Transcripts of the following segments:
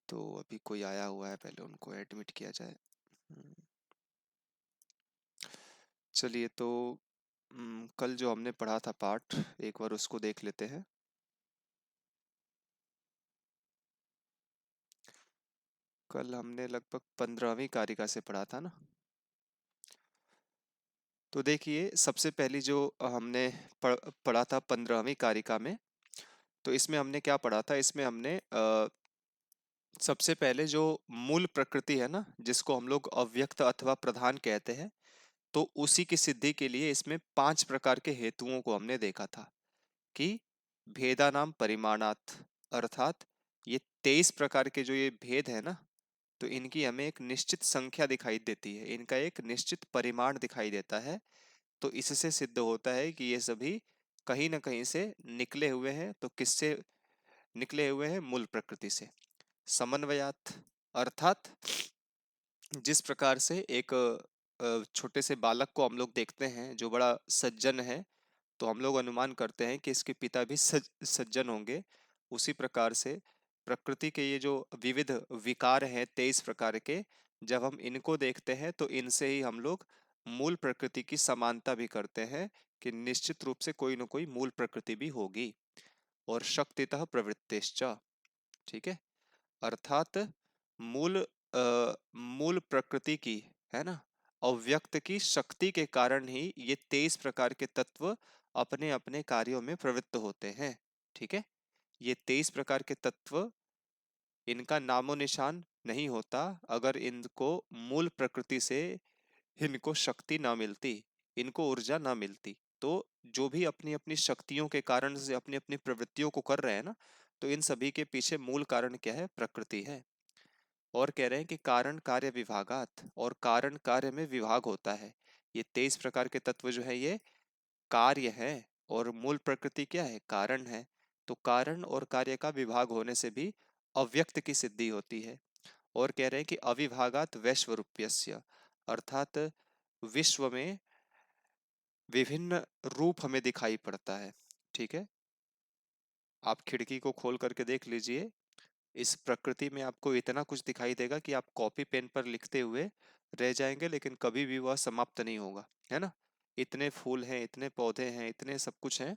तो अभी कोई आया हुआ है, पहले उनको एडमिट किया जाए। चलिए, तो कल जो हमने पढ़ा था पाठ, एक बार उसको देख लेते हैं। कल हमने लगभग 15वीं कारिका से पढ़ा था ना। तो देखिए, सबसे पहली जो हमने पढ़ा था 15वीं कारिका में, तो इसमें हमने क्या पढ़ा था? इसमें हमने सबसे पहले जो मूल प्रकृति है ना, जिसको हम लोग अव्यक्त अथवा प्रधान कहते हैं, तो उसी की सिद्धि के लिए इसमें 5 प्रकार के हेतुओं को हमने देखा था कि भेदानाम परिमाणात, अर्थात ये 23 प्रकार के जो ये भेद है ना, तो इनकी हमें एक निश्चित संख्या दिखाई देती है, इनका एक निश्चित परिमाण दिखाई देता है। तो इससे सिद्ध होता है कि ये सभी कहीं ना कहीं से निकले हुए हैं। तो किससे निकले हुए हैं? मूल प्रकृति से। समन्वयात, अर्थात जिस प्रकार से एक छोटे से बालक को हम लोग देखते हैं जो बड़ा सज्जन है, तो हम लोग अनुमान करते हैं कि इसके पिता भी सज्जन होंगे। उसी प्रकार से प्रकृति के ये जो विविध विकार हैं 23 प्रकार के, जब हम इनको देखते हैं तो इनसे ही हम लोग मूल प्रकृति की समानता भी करते हैं कि निश्चित रूप से कोई न कोई मूल प्रकृति भी होगी। और शक्तितः प्रवृत्तिश्च, ठीक है, अर्थात मूल मूल प्रकृति की, है ना, अव्यक्त की शक्ति के कारण ही ये 23 प्रकार के तत्व अपने अपने कार्यों में प्रवृत्त होते हैं। ठीक है, ये 23 प्रकार के तत्व, इनका नामो निशान नहीं होता अगर इनको मूल प्रकृति से इनको शक्ति ना मिलती, इनको ऊर्जा ना मिलती। तो जो भी अपनी अपनी शक्तियों के कारण से अपनी अपनी प्रवृत्तियों को कर रहे हैं ना, तो इन सभी के पीछे मूल कारण क्या है? प्रकृति है। और कह रहे हैं कि कारण कार्य विभागात, और कारण कार्य में विभाग होता है। ये 23 प्रकार के तत्व जो है ये कार्य है, और मूल प्रकृति क्या है? कारण है। तो कारण और कार्य का विभाग होने से भी अव्यक्त की सिद्धि होती है। और कह रहे हैं कि अविभागात वैश्वरूप्यस्य, अर्थात विश्व में विभिन्न रूप हमें दिखाई पड़ता है। ठीक है, आप खिड़की को खोल करके देख लीजिए, इस प्रकृति में आपको इतना कुछ दिखाई देगा कि आप कॉपी पेन पर लिखते हुए रह जाएंगे, लेकिन कभी भी वह समाप्त नहीं होगा, है ना। इतने फूल हैं, इतने पौधे हैं, इतने सब कुछ हैं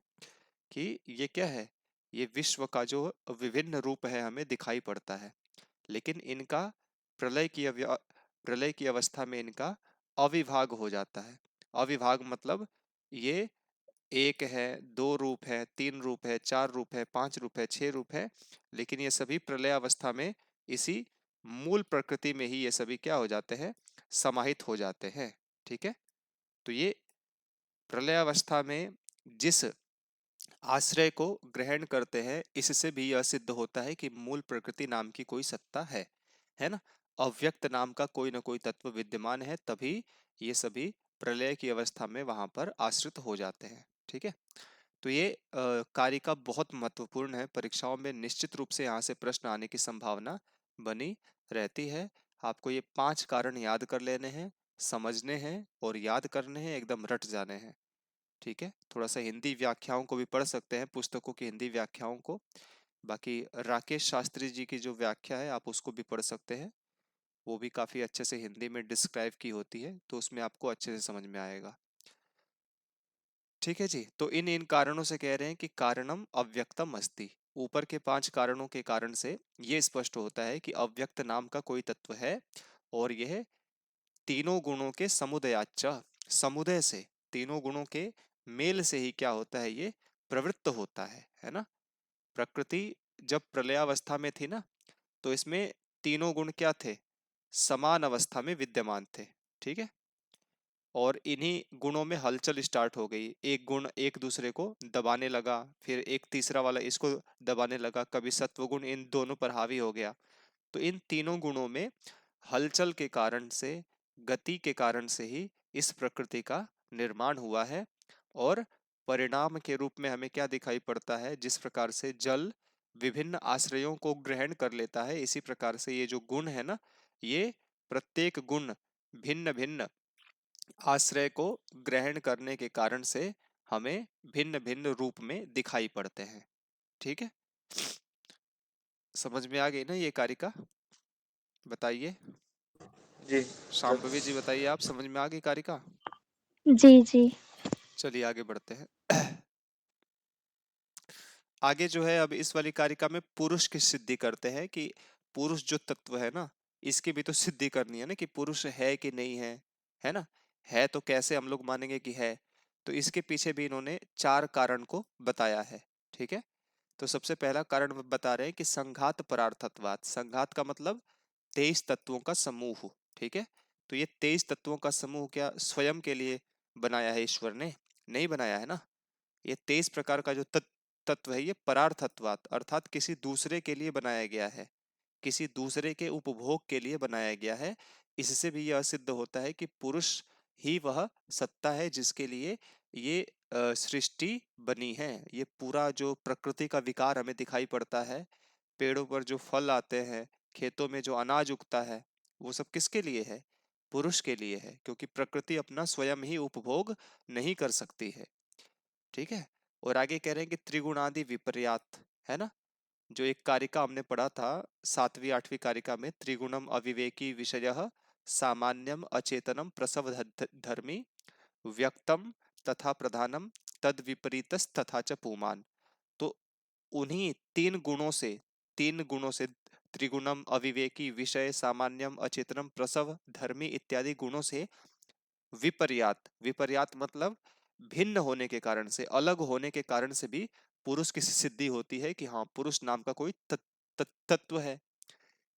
कि ये क्या है? ये विश्व का जो विभिन्न रूप है हमें दिखाई पड़ता है। लेकिन इनका प्रलय की प्रलय की अवस्था में इनका अविभाग हो जाता है। अविभाग मतलब ये एक है, दो रूप है, तीन रूप है, चार रूप है, पांच रूप है, छह रूप है, लेकिन ये सभी प्रलय अवस्था में इसी मूल प्रकृति में ही ये सभी क्या हो जाते हैं? समाहित हो जाते हैं। ठीक है, तो ये प्रलय अवस्था में जिस आश्रय को ग्रहण करते हैं, इससे भी यह सिद्ध होता है कि मूल प्रकृति नाम की कोई सत्ता है ना। अव्यक्त नाम का कोई ना कोई तत्व विद्यमान है, तभी ये सभी प्रलय की अवस्था में वहां पर आश्रित हो जाते हैं। ठीक है, तो ये कारिका बहुत महत्वपूर्ण है। परीक्षाओं में निश्चित रूप से यहाँ से प्रश्न आने की संभावना बनी रहती है। आपको ये 5 कारण याद कर लेने हैं, समझने हैं और याद करने हैं, एकदम रट जाने हैं। ठीक है, थोड़ा सा हिंदी व्याख्याओं को भी पढ़ सकते हैं, पुस्तकों की हिंदी व्याख्याओं को। बाकी राकेश शास्त्री जी की जो व्याख्या है आप उसको भी पढ़ सकते हैं, वो भी काफी अच्छे से हिंदी में डिस्क्राइब की होती है, तो उसमें आपको अच्छे से समझ में आएगा। ठीक है जी, तो इन इन कारणों से कह रहे हैं कि कारणम अव्यक्तम अस्ति। ऊपर के 5 कारणों के कारण से ये स्पष्ट होता है कि अव्यक्त नाम का कोई तत्व है, और यह तीनों गुणों के समुदयाच्च, समुदय से, तीनों गुणों के मेल से ही क्या होता है? ये प्रवृत्त होता है ना। प्रकृति जब प्रलयावस्था में थी ना, तो इसमें तीनों गुण क्या थे? समान अवस्था में विद्यमान थे। ठीक है, और इन्हीं गुणों में हलचल स्टार्ट हो गई। एक गुण एक दूसरे को दबाने लगा, फिर एक तीसरा वाला इसको दबाने लगा, कभी सत्वगुण इन दोनों पर हावी हो गया। तो इन तीनों गुणों में हलचल के कारण से, गति के कारण से ही इस प्रकृति का निर्माण हुआ है। और परिणाम के रूप में हमें क्या दिखाई पड़ता है? जिस प्रकार से जल विभिन्न आश्रयों को ग्रहण कर लेता है, इसी प्रकार से ये जो गुण है ना, ये प्रत्येक गुण भिन्न भिन्न आश्रय को ग्रहण करने के कारण से हमें भिन्न भिन्न रूप में दिखाई पड़ते हैं। ठीक है, समझ में आ गई ना ये कारिका? बताइए। जी। जब शांभवी जी बताइए, आप समझ में आ गई कारिका? जी, जी। चलिए आगे बढ़ते हैं। आगे जो है अब इस वाली कारिका में पुरुष की सिद्धि करते हैं कि पुरुष जो तत्व है ना, इसकी भी तो सिद्धि करनी है ना कि पुरुष है कि नहीं है। है ना? है तो कैसे हम लोग मानेंगे कि है? तो इसके पीछे भी इन्होंने चार कारण को बताया है। ठीक है? तो सबसे पहला कारण वो बता रहे हैं कि संघात परार्थत्वात्। संघात का मतलब 23 तत्वों का समूह। ठीक है? तो ये 23 तत्वों का समूह क्या स्वयं के लिए बनाया है ईश्वर ने? नहीं बनाया है ना। ये 23 प्रकार का जो तत्व है ये परार्थत्वात् अर्थात किसी दूसरे के लिए बनाया गया है, किसी दूसरे के उपभोग के लिए बनाया गया है। इससे भी यह सिद्ध होता है कि पुरुष ही वह सत्ता है जिसके लिए ये सृष्टि बनी है। ये पूरा जो प्रकृति का विकार हमें दिखाई पड़ता है, पेड़ों पर जो फल आते हैं, खेतों में जो अनाज उगता है, वो सब किसके लिए है? पुरुष के लिए है, क्योंकि प्रकृति अपना स्वयं ही उपभोग नहीं कर सकती है। ठीक है? और आगे कह रहे हैं कि त्रिगुणादि विपर्यात, है ना? जो एक कारिका हमने पढ़ा था, 7वीं 8वीं कारिका में, त्रिगुणम अविवेकी विषयः सामान्यम अचेतनम प्रसव धर्मी व्यक्तम तथा प्रधानम तद विपरीतस तथा च पुमान। तो उन्हीं तीन गुणों से, त्रिगुणम अविवेकी विषय सामान्यम अचेतनम प्रसव धर्मी इत्यादि गुणों से विपर्यात, विपर्यात मतलब भिन्न होने के कारण से, अलग होने के कारण से भी पुरुष की सिद्धि होती है कि हाँ पुरुष नाम का कोई तत्व है।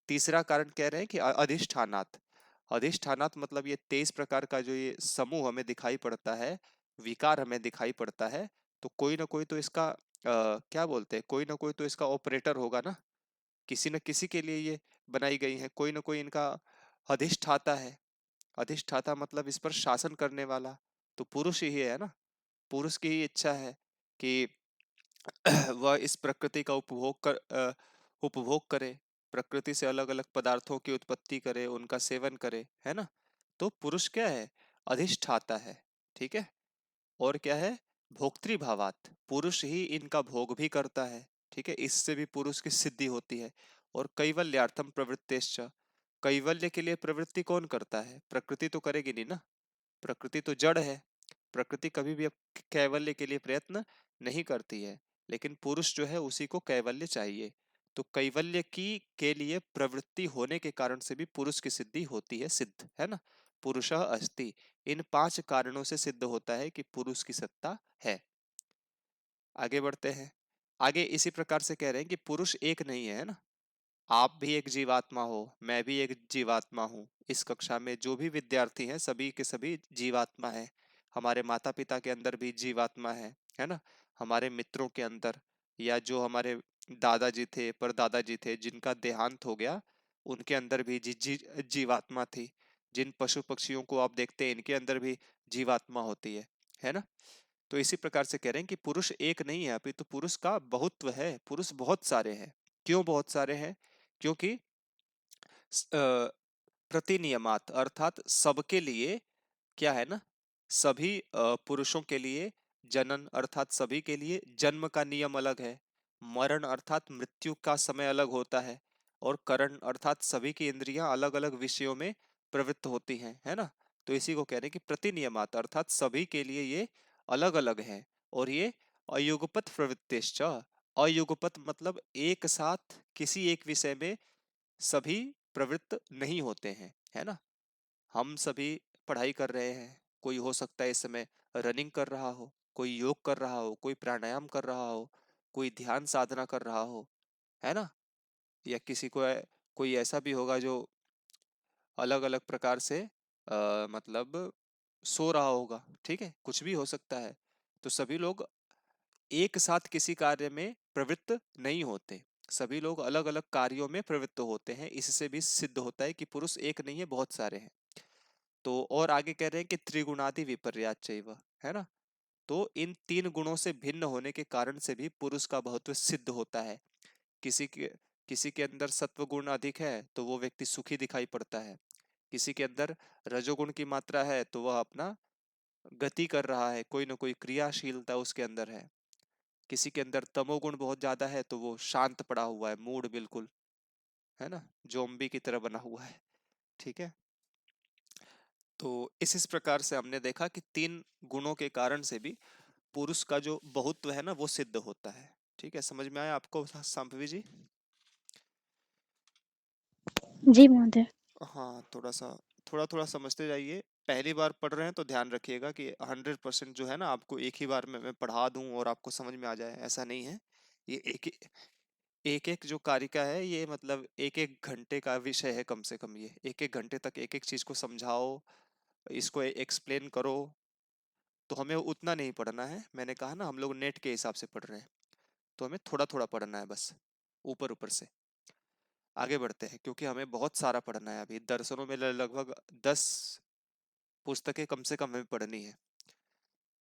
तीसरा कारण कह रहे हैं कि अधिष्ठानात। अधिष्ठानात मतलब ये 23 प्रकार का जो ये समूह हमें दिखाई पड़ता है, विकार हमें दिखाई पड़ता है, तो कोई ना कोई तो इसका क्या बोलते हैं, कोई ना कोई तो इसका ऑपरेटर होगा ना। किसी न किसी के लिए ये बनाई गई है, कोई ना कोई इनका अधिष्ठाता है। अधिष्ठाता मतलब इस पर शासन करने वाला तो पुरुष ही है ना। पुरुष की ही इच्छा है कि वह इस प्रकृति का उपभोग करे, प्रकृति से अलग अलग पदार्थों की उत्पत्ति करे, उनका सेवन करे, है ना। तो पुरुष क्या है? अधिष्ठाता है। ठीक है? और क्या है? भोक्तृभावात, पुरुष ही इनका भोग भी करता है। ठीक है? इससे भी पुरुष की सिद्धि होती है। और कैवल्यार्थम प्रवृत्तेश्च, कैवल्य के लिए प्रवृत्ति कौन करता है? प्रकृति तो करेगी नहीं ना। प्रकृति तो जड़ है, प्रकृति कभी भी कैवल्य के लिए प्रयत्न नहीं करती है, लेकिन पुरुष जो है उसी को कैवल्य चाहिए। तो कैवल्य की के लिए प्रवृत्ति होने के कारण से भी पुरुष की सिद्धि होती है, सिद्ध है ना। पुरुषः अस्ति, इन 5 कारणों से सिद्ध होता है कि पुरुष की सत्ता है। आगे बढ़ते हैं। आगे इसी प्रकार से कह रहे हैं कि पुरुष एक नहीं है ना। आप भी एक जीवात्मा हो, मैं भी एक जीवात्मा हूँ। इस कक्षा में जो भी विद्यार्थी हैं सभी के सभी जीवात्मा हैं। हमारे माता पिता के अंदर भी जीवात्मा है ना। हमारे मित्रों के अंदर, या जो हमारे दादाजी थे, परदादाजी थे, जिनका देहांत हो गया, उनके अंदर भी जीवात्मा थी। जिन पशु पक्षियों को आप देखते हैं इनके अंदर भी जीवात्मा होती है ना। तो इसी प्रकार से कह रहे हैं कि पुरुष एक नहीं है, अभी तो पुरुष का बहुत्व है, पुरुष बहुत सारे हैं। क्यों बहुत सारे हैं? क्योंकि प्रतिनियमात अर्थात सबके लिए क्या है ना, सभी पुरुषों के लिए जनन अर्थात सभी के लिए जन्म का नियम अलग है, मरण अर्थात मृत्यु का समय अलग होता है, और करण अर्थात सभी की इंद्रियां अलग अलग विषयों में प्रवृत्त होती हैं, है ना। तो इसी को कह रहे हैं कि प्रतिनियमात अर्थात सभी के लिए ये अलग अलग है। और ये अयुगपत प्रवृत्तिश्च, अयुगपत मतलब एक साथ किसी एक विषय में सभी प्रवृत्त नहीं होते हैं, है ना। हम सभी पढ़ाई कर रहे हैं, कोई हो सकता है इस समय रनिंग कर रहा हो, कोई योग कर रहा हो, कोई प्राणायाम कर रहा हो, कोई ध्यान साधना कर रहा हो, है ना। या किसी को कोई ऐसा भी होगा जो अलग अलग प्रकार से मतलब सो रहा होगा। ठीक है, कुछ भी हो सकता है। तो सभी लोग एक साथ किसी कार्य में प्रवृत्त नहीं होते, सभी लोग अलग अलग कार्यों में प्रवृत्त होते हैं। इससे भी सिद्ध होता है कि पुरुष एक नहीं है, बहुत सारे हैं। तो और आगे कह रहे हैं कि त्रिगुणादि विपर्याच चैव, है ना। तो इन तीन गुणों से भिन्न होने के कारण से भी पुरुष का बहुत्व सिद्ध होता है। किसी के किसी के अंदर सत्व गुण अधिक है तो वो व्यक्ति सुखी दिखाई पड़ता है। किसी के अंदर रजोगुण की मात्रा है तो वह अपना गति कर रहा है, कोई ना कोई क्रियाशीलता उसके अंदर है। किसी के अंदर तमोगुण बहुत ज्यादा है तो वो शांत पड़ा हुआ है, मूड बिल्कुल। है ना, जोम्बी की तरह बना हुआ है। ठीक है, तो इस प्रकार से हमने देखा कि तीन गुणों के कारण से भी पुरुष का जो बहुत्व है ना वो सिद्ध होता है। ठीक है, समझ में आया आपको सांभवी जी? जी महोदय। हाँ, थोड़ा थोड़ा समझते जाइए। पहली बार पढ़ रहे हैं तो ध्यान रखिएगा कि 100% जो है ना आपको एक ही बार में मैं पढ़ा दूं और आपको समझ में आ जाए, ऐसा नहीं है। ये एक एक जो कारिका है ये मतलब एक एक घंटे का विषय है, कम से कम ये एक एक घंटे तक एक एक चीज को समझाओ, इसको एक्सप्लेन करो। तो हमें उतना नहीं पढ़ना है, मैंने कहा ना हम लोग नेट के हिसाब से पढ़ रहे हैं, तो हमें थोड़ा थोड़ा पढ़ना है बस, ऊपर ऊपर से। आगे बढ़ते हैं क्योंकि हमें बहुत सारा पढ़ना है। अभी दर्शनों में लगभग 10 पुस्तकें कम से कम हमें पढ़नी है।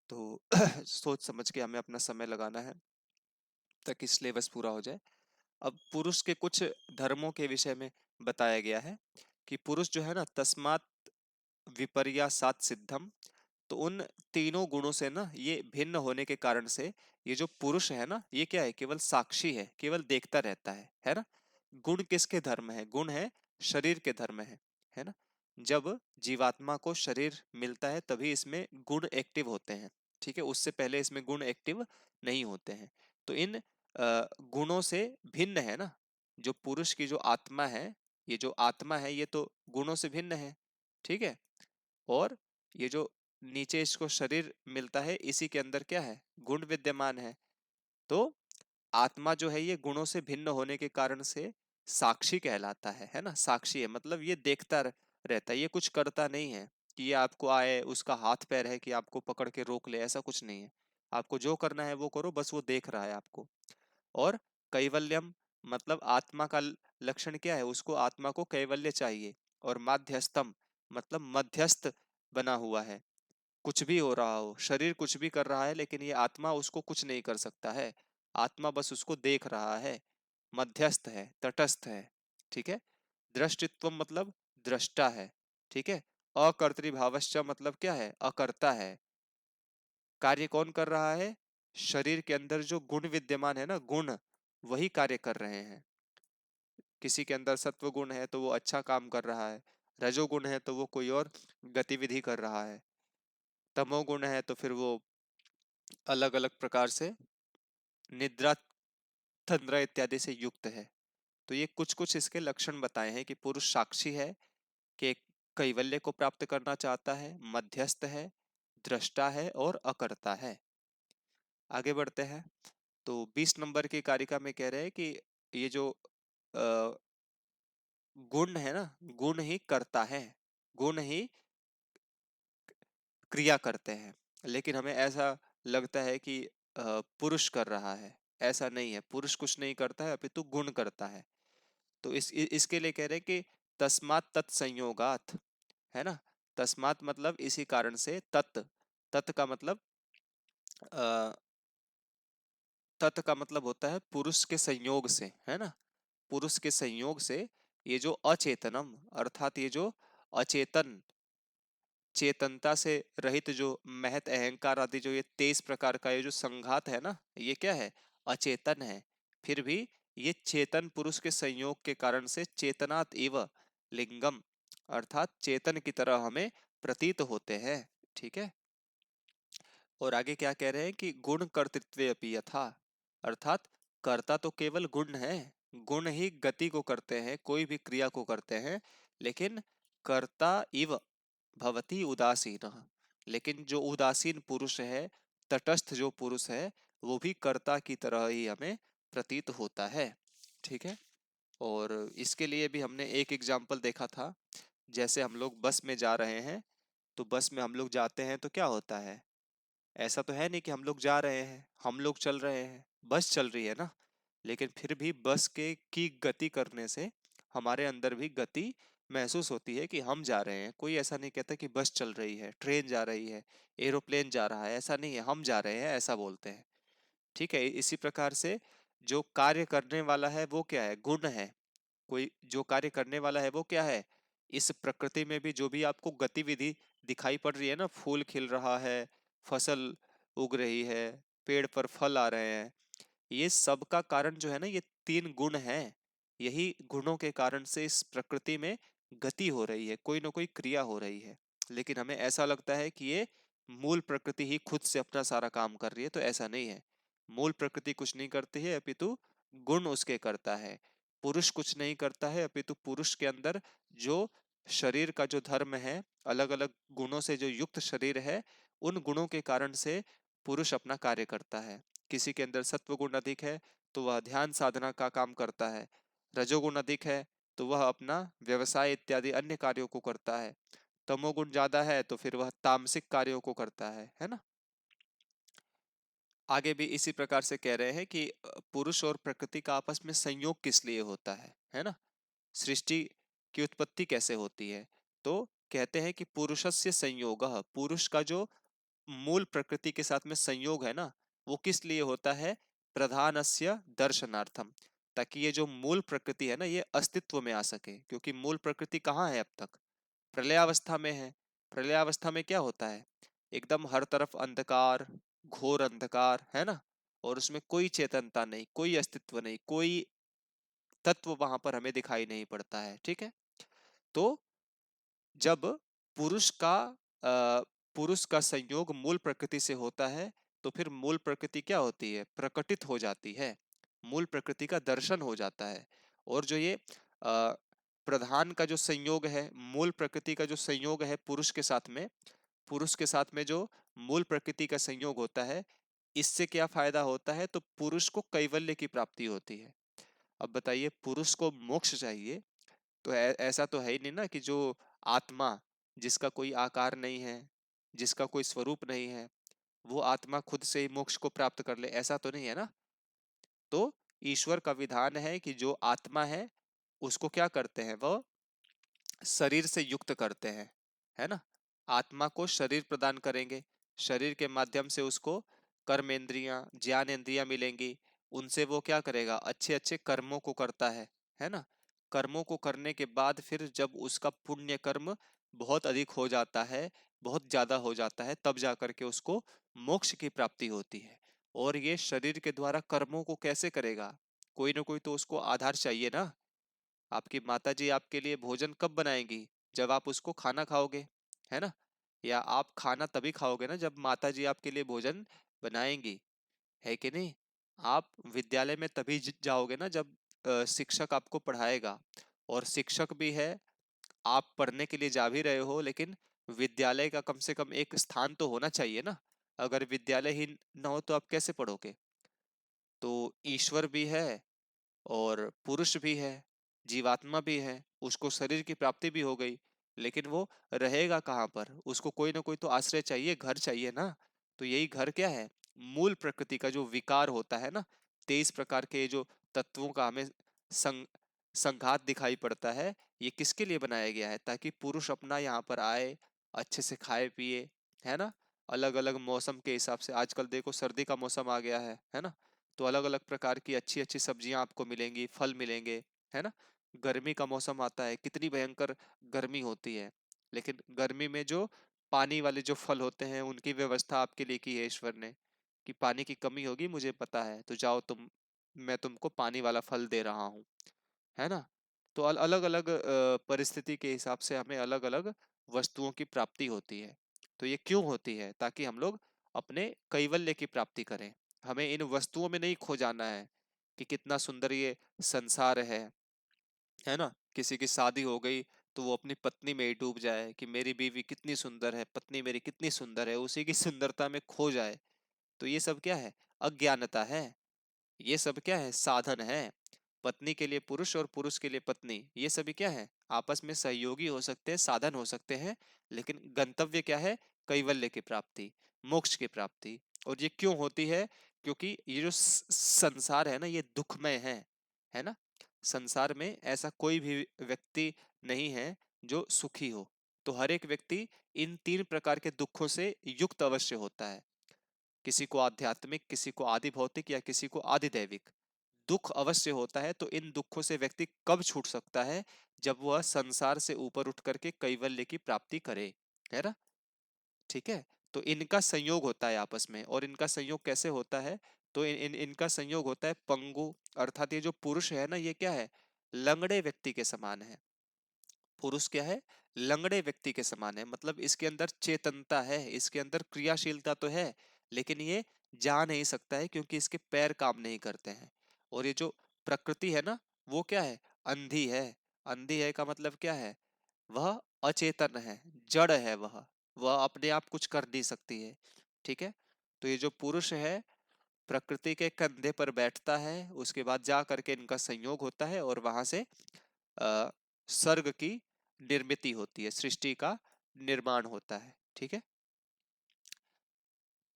तो सोच समझ के हमें अपना समय लगाना है ताकि सिलेबस पूरा हो जाए। अब पुरुष के कुछ धर्मों के विषय में बताया गया है कि पुरुष जो है ना तस्मात् विपर्यासात सिद्धम। तो उन तीनों गुणों से ना ये भिन्न होने के कारण से ये जो पुरुष है ना ये क्या है, केवल साक्षी है, केवल देखता रहता है ना। गुण किसके धर्म है? गुण है शरीर के धर्म है ना। जब जीवात्मा को शरीर मिलता है तभी इसमें गुण एक्टिव होते हैं। ठीक है, उससे पहले इसमें गुण एक्टिव नहीं होते हैं। तो इन गुणों से भिन्न है ना जो पुरुष की जो आत्मा है। ये जो आत्मा है ये तो गुणों से भिन्न है। ठीक है, और ये जो नीचे इसको शरीर मिलता है इसी के अंदर क्या है, गुण विद्यमान है। तो आत्मा जो है ये गुणों से भिन्न होने के कारण से साक्षी कहलाता है ना। साक्षी है मतलब ये देखता रहता है, ये कुछ करता नहीं है कि ये आपको आए उसका हाथ पैर है कि आपको पकड़ के रोक ले, ऐसा कुछ नहीं है। आपको जो करना है वो करो, बस वो देख रहा है आपको। और कैवल्यम मतलब आत्मा का लक्षण क्या है, उसको आत्मा को कैवल्य चाहिए। और माध्यस्थम मतलब मध्यस्थ बना हुआ है। कुछ भी हो रहा हो, शरीर कुछ भी कर रहा है लेकिन ये आत्मा उसको कुछ नहीं कर सकता है। आत्मा बस उसको देख रहा है, मध्यस्थ है, तटस्थ है। ठीक है, दृष्टित्व मतलब दृष्टा है। ठीक है, अकर्तृभावश्च मतलब क्या है, अकर्ता है। कार्य कौन कर रहा है? शरीर के अंदर जो गुण विद्यमान है ना, गुण वही कार्य कर रहे हैं। किसी के अंदर सत्व गुण है तो वो अच्छा काम कर रहा है, रजोगुण है तो वो कोई और गतिविधि कर रहा है, तमोगुण है तो फिर वो अलग अलग प्रकार से निद्रा तंद्रा इत्यादि से युक्त है। तो ये कुछ कुछ इसके लक्षण बताए हैं कि पुरुष साक्षी है, कि कैवल्य को प्राप्त करना चाहता है, मध्यस्थ है, दृष्टा है और अकर्ता है। आगे बढ़ते हैं। तो 20 नंबर की कारिका में कह रहे हैं कि ये जो गुण है ना, गुण ही करता है, गुण ही क्रिया करते हैं। लेकिन हमें ऐसा लगता है कि पुरुष कर रहा है। ऐसा नहीं है, पुरुष कुछ नहीं करता है अपितु गुण करता है। तो इसके लिए कह रहे हैं कि तस्मात् तत्संयोगात, है ना। तस्मात् मतलब इसी कारण से, तत्, तत् का मतलब तत् का मतलब होता है पुरुष के संयोग से, है ना। पुरुष के संयोग से ये जो अचेतनम अर्थात ये जो अचेतन, चेतनता से रहित जो महत अहंकार आदि जो ये 23 प्रकार का ये जो संघात है ना, ये क्या है, अचेतन है। फिर भी ये चेतन पुरुष के संयोग के कारण से चेतनात् एव लिंगम अर्थात चेतन की तरह हमें प्रतीत होते हैं। ठीक है, और आगे क्या कह रहे हैं कि गुण कर्तृत्वे अपि यथा, अर्थात कर्ता तो केवल गुण है, गुण ही गति को करते हैं, कोई भी क्रिया को करते हैं। लेकिन कर्ता इव भवति उदासीन, लेकिन जो उदासीन पुरुष है, तटस्थ जो पुरुष है, वो भी कर्ता की तरह ही हमें प्रतीत होता है। ठीक है, और इसके लिए भी हमने एक एग्जाम्पल देखा था। जैसे हम लोग बस में जा रहे हैं, तो बस में हम लोग जाते हैं तो क्या होता है, ऐसा तो है नहीं कि हम लोग जा रहे हैं, हम लोग चल रहे हैं, बस चल रही है ना। लेकिन फिर भी बस के की गति करने से हमारे अंदर भी गति महसूस होती है कि हम जा रहे हैं। कोई ऐसा नहीं कहता कि बस चल रही है, ट्रेन जा रही है, एरोप्लेन जा रहा है, ऐसा नहीं है, हम जा रहे हैं ऐसा बोलते हैं। ठीक है, इसी प्रकार से जो कार्य करने वाला है वो क्या है, गुण है। कोई जो कार्य करने वाला है वो क्या है, इस प्रकृति में भी जो भी आपको गतिविधि दिखाई पड़ रही है ना, फूल खिल रहा है, फसल उग रही है, पेड़ पर फल आ रहे हैं, ये सब का कारण जो है ना ये तीन गुण हैं। यही गुणों के कारण से इस प्रकृति में गति हो रही है, कोई ना कोई क्रिया हो रही है। लेकिन हमें ऐसा लगता है कि ये मूल प्रकृति ही खुद से अपना सारा काम कर रही है, तो ऐसा नहीं है। मूल प्रकृति कुछ नहीं करती है, अपितु गुण उसके करता है। पुरुष कुछ नहीं करता है, अपितु पुरुष के अंदर जो शरीर का जो धर्म है, अलग अलग गुणों से जो युक्त शरीर है, उन गुणों के कारण से पुरुष अपना कार्य करता है। किसी के अंदर सत्व गुण अधिक है तो वह ध्यान साधना का काम करता है, रजोगुण अधिक है तो वह अपना व्यवसाय इत्यादि अन्य कार्यों को करता है, तमोगुण ज्यादा है तो फिर वह तामसिक कार्यों को करता है ना। आगे भी इसी प्रकार से कह रहे हैं कि पुरुष और प्रकृति का आपस में संयोग किस लिए होता है ना। सृष्टि की उत्पत्ति कैसे होती है, तो कहते हैं कि पुरुषस्य संयोगः, पुरुष का जो मूल प्रकृति के साथ में संयोग है ना, वो किस लिए होता है, प्रधानस्य दर्शनार्थम, ताकि ये जो मूल प्रकृति है ना ये अस्तित्व में आ सके। क्योंकि मूल प्रकृति कहाँ है अब तक, प्रलयावस्था में है। प्रलयावस्था में क्या होता है, एकदम हर तरफ अंधकार, घोर अंधकार है ना, और उसमें कोई चेतनता नहीं, कोई अस्तित्व नहीं, कोई तत्व वहां पर हमें दिखाई नहीं पड़ता है। ठीक है, तो जब पुरुष का पुरुष का संयोग मूल प्रकृति से होता है तो फिर मूल प्रकृति क्या होती है, प्रकटित हो जाती है, मूल प्रकृति का दर्शन हो जाता है। और जो ये प्रधान का जो संयोग है, मूल प्रकृति का जो संयोग है पुरुष के साथ में, पुरुष के साथ में जो मूल प्रकृति का संयोग होता है, इससे क्या फायदा होता है, तो पुरुष को कैवल्य की प्राप्ति होती है। अब बताइए, पुरुष को मोक्ष चाहिए तो ऐसा तो है ही नहीं ना कि जो आत्मा, जिसका कोई आकार नहीं है, जिसका कोई स्वरूप नहीं है, वो आत्मा खुद से ही मोक्ष को प्राप्त कर ले, ऐसा तो नहीं है ना। तो ईश्वर का विधान है कि जो आत्मा है उसको क्या करते हैं, वो शरीर से युक्त करते हैं, है ना। आत्मा को शरीर प्रदान करेंगे, शरीर के माध्यम से उसको कर्मेंद्रियां, ज्ञानेंद्रियां मिलेंगी, उनसे वो क्या करेगा, अच्छे अच्छे कर्मों को करता है ना। कर्मों को करने के बाद फिर जब उसका पुण्य कर्म बहुत अधिक हो जाता है, बहुत ज्यादा हो जाता है, तब जाकर के उसको मोक्ष की प्राप्ति होती है। और ये शरीर के द्वारा कर्मों को कैसे करेगा, कोई ना कोई तो उसको आधार चाहिए ना। आपकी माताजी आपके लिए भोजन कब बनाएंगी, जब आप उसको खाना खाओगे, है ना। या आप खाना तभी खाओगे ना जब माताजी आपके लिए भोजन बनाएंगी, है कि नहीं। आप विद्यालय में तभी जाओगे ना जब शिक्षक आपको पढ़ाएगा। और शिक्षक भी है, आप पढ़ने के लिए जा भी रहे हो, लेकिन विद्यालय का कम से कम एक स्थान तो होना चाहिए ना। अगर विद्यालय ही ना हो तो आप कैसे पढ़ोगे। तो ईश्वर भी है और पुरुष भी है, जीवात्मा भी है, उसको शरीर की प्राप्ति भी हो गई, लेकिन वो रहेगा कहाँ पर, उसको कोई ना कोई तो आश्रय चाहिए, घर चाहिए ना। तो यही घर क्या है, मूल प्रकृति का जो विकार होता है ना, 23 प्रकार के जो तत्वों का हमें संग संघात दिखाई पड़ता है, ये किसके लिए बनाया गया है, ताकि पुरुष अपना यहाँ पर आए, अच्छे से खाए पिए, है ना। अलग अलग मौसम के हिसाब से, आजकल देखो सर्दी का मौसम आ गया है ना, तो अलग अलग प्रकार की अच्छी अच्छी सब्जियां आपको मिलेंगी, फल मिलेंगे, है ना। गर्मी का मौसम आता है, कितनी भयंकर गर्मी होती है, लेकिन गर्मी में जो पानी वाले जो फल होते हैं उनकी व्यवस्था आपके लिए की है ईश्वर ने, कि पानी की कमी होगी मुझे पता है, तो जाओ तुम, मैं तुमको पानी वाला फल दे रहा हूँ, है ना। तो अलग अलग परिस्थिति के हिसाब से हमें अलग अलग वस्तुओं की प्राप्ति होती है। तो ये क्यों होती है, ताकि हम लोग अपने कैवल्य की प्राप्ति करें। हमें इन वस्तुओं में नहीं खो जाना है कि कितना सुंदर ये संसार है ना। किसी की शादी हो गई तो वो अपनी पत्नी में ही डूब जाए कि मेरी बीवी कितनी सुंदर है, पत्नी मेरी कितनी सुंदर है, उसी की सुंदरता में खो जाए। तो ये सब क्या है, अज्ञानता है। ये सब क्या है, साधन है। पत्नी के लिए पुरुष और पुरुष के लिए पत्नी, ये सभी क्या है, आपस में सहयोगी हो सकते हैं, साधन हो सकते हैं, लेकिन गंतव्य क्या है, कैवल्य की प्राप्ति, मोक्ष की प्राप्ति। और ये क्यों होती है, क्योंकि ये जो संसार है ना ये दुखमय है ना। संसार में ऐसा कोई भी व्यक्ति नहीं है जो सुखी हो। तो हर एक व्यक्ति इन 3 प्रकार के दुखों से युक्त अवश्य होता है। किसी को आध्यात्मिक, किसी को आदि भौतिक, या किसी को आदि दैविक दुख अवश्य होता है। तो इन दुखों से व्यक्ति कब छूट सकता है, जब वह संसार से ऊपर उठ करके कैवल्य की प्राप्ति करे, है ना। ठीक है, तो इनका संयोग होता है आपस में। और इनका संयोग कैसे होता है, तो इनका संयोग होता है पंगु, अर्थात ये जो पुरुष है ना ये क्या है, लंगड़े व्यक्ति के समान है। पुरुष क्या है? लंगड़े व्यक्ति के समान है, मतलब इसके अंदर चेतनता है, इसके अंदर क्रियाशीलता तो है, लेकिन ये जा नहीं सकता है क्योंकि इसके पैर काम नहीं करते हैं। और ये जो प्रकृति है ना, वो क्या है? अंधी है। अंधी है का मतलब क्या है? वह अचेतन है, जड़ है, वह अपने आप कुछ कर नहीं सकती है। ठीक है। तो ये जो पुरुष है, प्रकृति के कंधे पर बैठता है, उसके बाद जा करके इनका संयोग होता है और वहां से अ, सर्ग की निर्मिति होती है, सृष्टि का निर्माण होता है। ठीक है।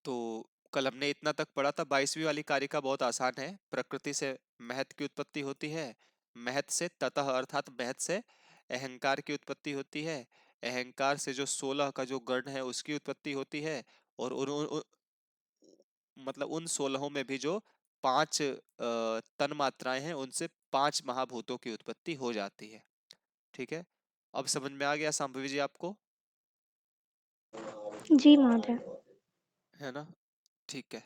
तो कल हमने इतना तक पढ़ा था। 22वीं वाली कारिका बहुत आसान है। प्रकृति से महत की उत्पत्ति होती है, महत से ततः अर्थात महत से अहंकार की उत्पत्ति होती है, अहंकार से जो 16 का जो गण है उसकी उत्पत्ति होती है, और मतलब उन 16 में भी जो 5 तन मात्राएं हैं उनसे 5 महाभूतों की उत्पत्ति हो जाती है। ठीक है। अब समझ में आ गया सांभवी जी आपको? जी महोदय। है ना? ठीक है।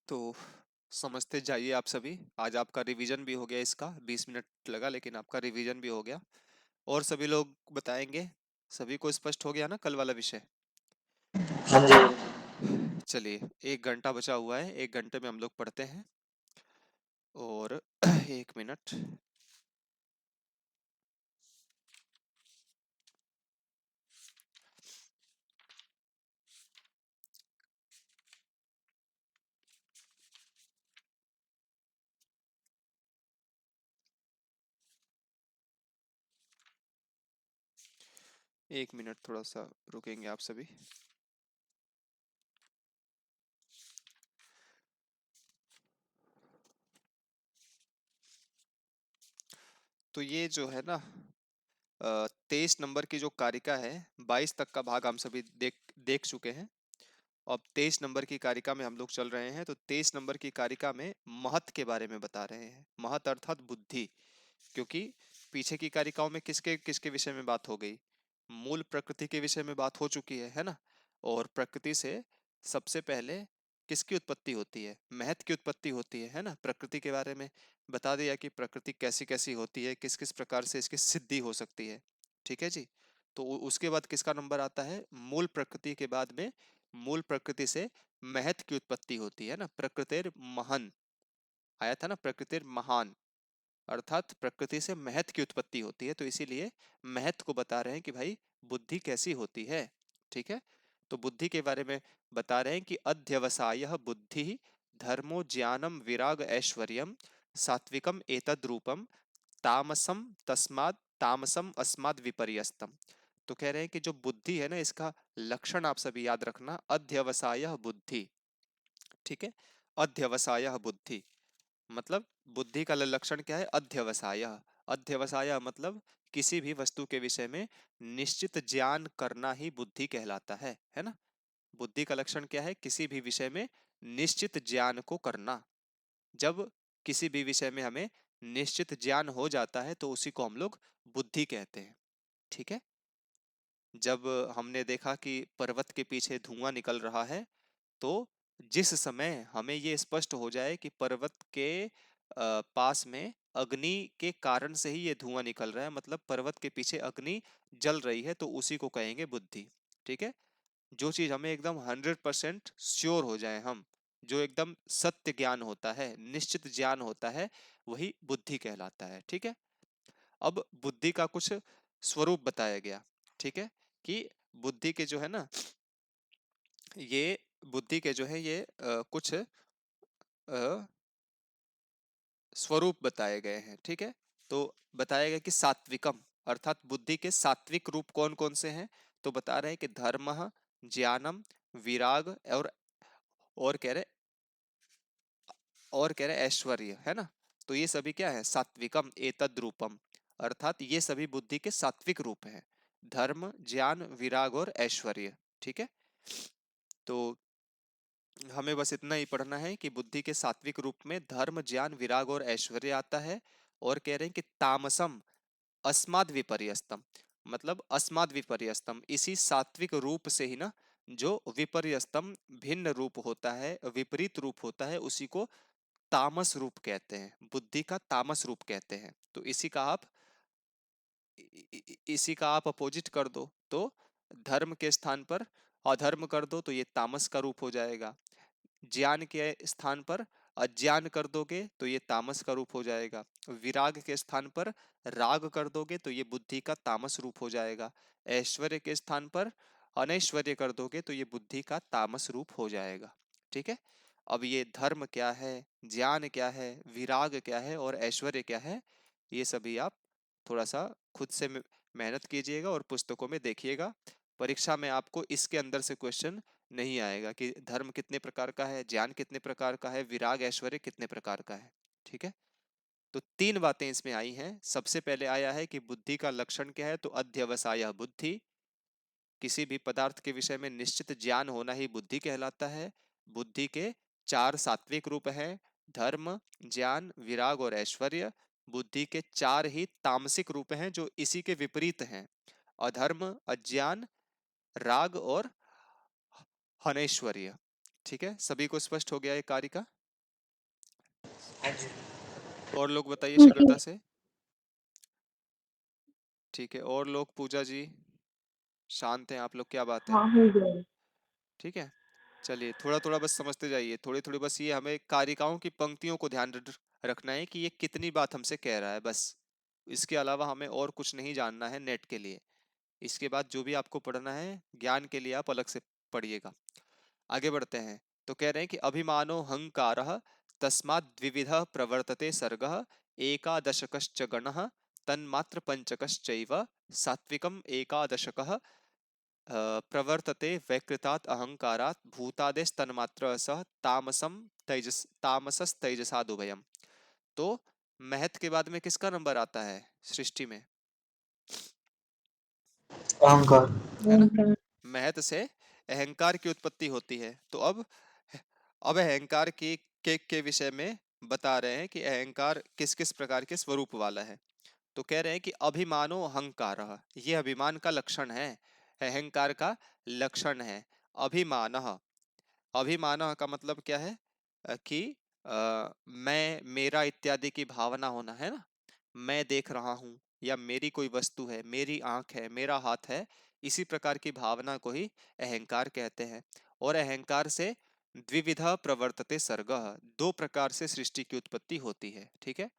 तो समझते जाइए आप सभी। आज आपका रिवीजन भी हो गया, इसका 20 मिनट लगा लेकिन आपका रिवीजन भी हो गया। और सभी लोग बताएंगे? सभी को स्पष्ट हो गया ना कल वाला विषय? हाँ जी। चलिए, 1 घंटा बचा हुआ है, 1 घंटे में हम लोग पढ़ते हैं। और 1 मिनट। एक मिनट, थोड़ा सा रुकेंगे आप सभी। तो ये जो है ना, 23 नंबर की जो कारिका है, 22 तक का भाग हम सभी देख देख चुके हैं। अब 23 नंबर की कारिका में हम लोग चल रहे हैं। तो 23 नंबर की कारिका में महत के बारे में बता रहे हैं। महत अर्थात बुद्धि। क्योंकि पीछे की कारिकाओं में किसके किसके विषय में बात हो गई? मूल प्रकृति के विषय में बात हो चुकी है ना? और प्रकृति से सबसे पहले किसकी उत्पत्ति होती है? महत की उत्पत्ति होती है ना? प्रकृति के बारे में बता दिया कि प्रकृति कैसी कैसी होती है, किस किस प्रकार से इसकी सिद्धि हो सकती है। ठीक है जी। तो उसके बाद किसका नंबर आता है? मूल प्रकृति के बाद में मूल प्रकृति से महत की उत्पत्ति होती है ना? प्रकृतिर महन आया था ना, प्रकृतिर महान, अर्थात प्रकृति से महत की उत्पत्ति होती है। तो इसीलिए महत को बता रहे हैं कि भाई बुद्धि कैसी होती है। ठीक है। तो बुद्धि के बारे में बता रहे हैं कि अध्यवसाय बुद्धि धर्मो ज्ञानम विराग ऐश्वर्यम सात्विकम एतद रूपम तामसम तस्माद तामसम अस्माद विपर्यस्तम। तो कह रहे हैं कि जो बुद्धि है ना, इसका लक्षण आप सभी याद रखना, अध्यवसाय बुद्धि। ठीक है। अध्यवसाय बुद्धि मतलब बुद्धि का लक्षण क्या है? अध्यवसाय। अध्यवसाय मतलब किसी भी वस्तु के विषय में निश्चित ज्ञान करना ही बुद्धि कहलाता है ना? बुद्धि का लक्षण क्या है? किसी भी विषय में निश्चित ज्ञान को करना। जब किसी भी विषय में हमें निश्चित ज्ञान हो जाता है तो उसी को हम लोग बुद्धि कहते हैं। ठीक है। जब हमने देखा कि पर्वत के पीछे धुआं निकल रहा है, तो जिस समय हमें ये स्पष्ट हो जाए कि पर्वत के पास में अग्नि के कारण से ही ये धुआं निकल रहा है, मतलब पर्वत के पीछे अग्नि जल रही है, तो उसी को कहेंगे बुद्धि। ठीक है। जो चीज हमें एकदम 100% श्योर हो जाए, हम जो एकदम सत्य ज्ञान होता है, निश्चित ज्ञान होता है, वही बुद्धि कहलाता है। ठीक है। अब बुद्धि का कुछ स्वरूप बताया गया। ठीक है। कि बुद्धि के जो है ना, ये बुद्धि के जो है ये कुछ स्वरूप बताए गए हैं। ठीक है। तो बताया गया कि सात्विकम अर्थात बुद्धि के सात्विक रूप कौन कौन से हैं? तो बता रहे हैं कि धर्म, ज्ञानम, विराग, और कह रहे ऐश्वर्य, है ना? तो ये सभी क्या है? सात्विकम एतद रूपम, अर्थात ये सभी बुद्धि के सात्विक रूप हैं। धर्म, ज्ञान, विराग और ऐश्वर्य। ठीक है। तो हमें बस इतना ही पढ़ना है कि बुद्धि के सात्विक रूप में धर्म, ज्ञान, विराग और ऐश्वर्य आता है। और कह रहे हैं कि तामसम अस्माद विपर्यस्तम, मतलब अस्माद विपर्यस्तम, इसी सात्विक रूप से ही ना जो विपर्यस्तम भिन्न रूप होता है, विपरीत रूप होता है, उसी को तामस रूप कहते हैं, बुद्धि का तामस रूप कहते हैं। तो इसी का आप अपोजिट कर दो तो धर्म के स्थान पर अधर्म कर दो तो ये तामस का रूप हो जाएगा। ज्ञान के स्थान पर अज्ञान कर दोगे तो ये तामस का रूप हो जाएगा। विराग के स्थान पर राग कर दोगे तो ये बुद्धि का तामस रूप हो जाएगा। ऐश्वर्य के स्थान पर अनैश्वर्य कर दोगे तो ये बुद्धि का तामस रूप हो जाएगा। ठीक है। अब ये धर्म क्या है, ज्ञान क्या है, विराग क्या है और ऐश्वर्य क्या है, ये सभी आप थोड़ा सा खुद से मेहनत कीजिएगा और पुस्तकों में देखिएगा। परीक्षा में आपको इसके अंदर से क्वेश्चन नहीं आएगा कि धर्म कितने प्रकार का है, ज्ञान कितने प्रकार का है, विराग ऐश्वर्य कितने प्रकार का है। ठीक है। तो तीन बातें इसमें आई हैं। सबसे पहले आया है कि बुद्धि का लक्षण क्या है, तो अध्यवसाय बुद्धि, किसी भी पदार्थ के विषय में निश्चित ज्ञान होना ही बुद्धि कहलाता है। बुद्धि के चार सात्विक रूप हैं, धर्म, ज्ञान, विराग और ऐश्वर्य। बुद्धि के चार ही तामसिक रूप हैं जो इसी के विपरीत हैं, अधर्म, अज्ञान, राग और अनैश्वर्य। ठीक है, सभी को स्पष्ट हो गया ये कार्य का। हाँ जी। और लोग बताइए जी। शीघ्रता से। ठीक है, और लोग, पूजा जी शांत हैं आप लोग, क्या बात है। हाँ, हो गया। ठीक है, चलिए थोड़ा थोड़ा बस समझते जाइए, थोड़ी थोड़ी बस ये हमें कारिकाओं की पंक्तियों को ध्यान रखना है कि ये कितनी बात हमसे कह रहा है बस। इसके अलावा हमें और कुछ नहीं जानना है नेट के लिए। इसके बाद जो भी आपको पढ़ना है ज्ञान के लिए आप अलग से पढ़िएगा। आगे बढ़ते हैं। तो कह रहे हैं कि अभिमानो हंकारः तस्माद् द्विविधः प्रवर्तते सर्गः एकादशकश्च गणः तन्मात्र पंचकश्चैव सात्विकम् एकादशकः प्रवर्तते वैकृतात् अहंकारात् भूतादेस्तन्मात्र सह तामसस्तैजसादुभयम्। तो महत के बाद में किसका नंबर आता है सृष्टि में, अहंकार। है ना। ओंकार। महत से अहंकार की उत्पत्ति होती है। तो अब अहंकार के विषय में बता रहे हैं कि अहंकार किस किस प्रकार के स्वरूप वाला है। तो कह रहे हैं कि अभिमानो अहंकार, ये अभिमान का लक्षण है, अहंकार का लक्षण है। अभिमान, अभिमान का मतलब क्या है, कि मैं मेरा इत्यादि की भावना होना, है ना। मैं देख रहा हूं या मेरी कोई वस्तु है, मेरी आंख है, मेरा हाथ है, इसी प्रकार की भावना को ही अहंकार कहते हैं। और अहंकार से द्विविधा प्रवर्तते सर्गः, दो प्रकार से सृष्टि की उत्पत्ति होती है। ठीक है।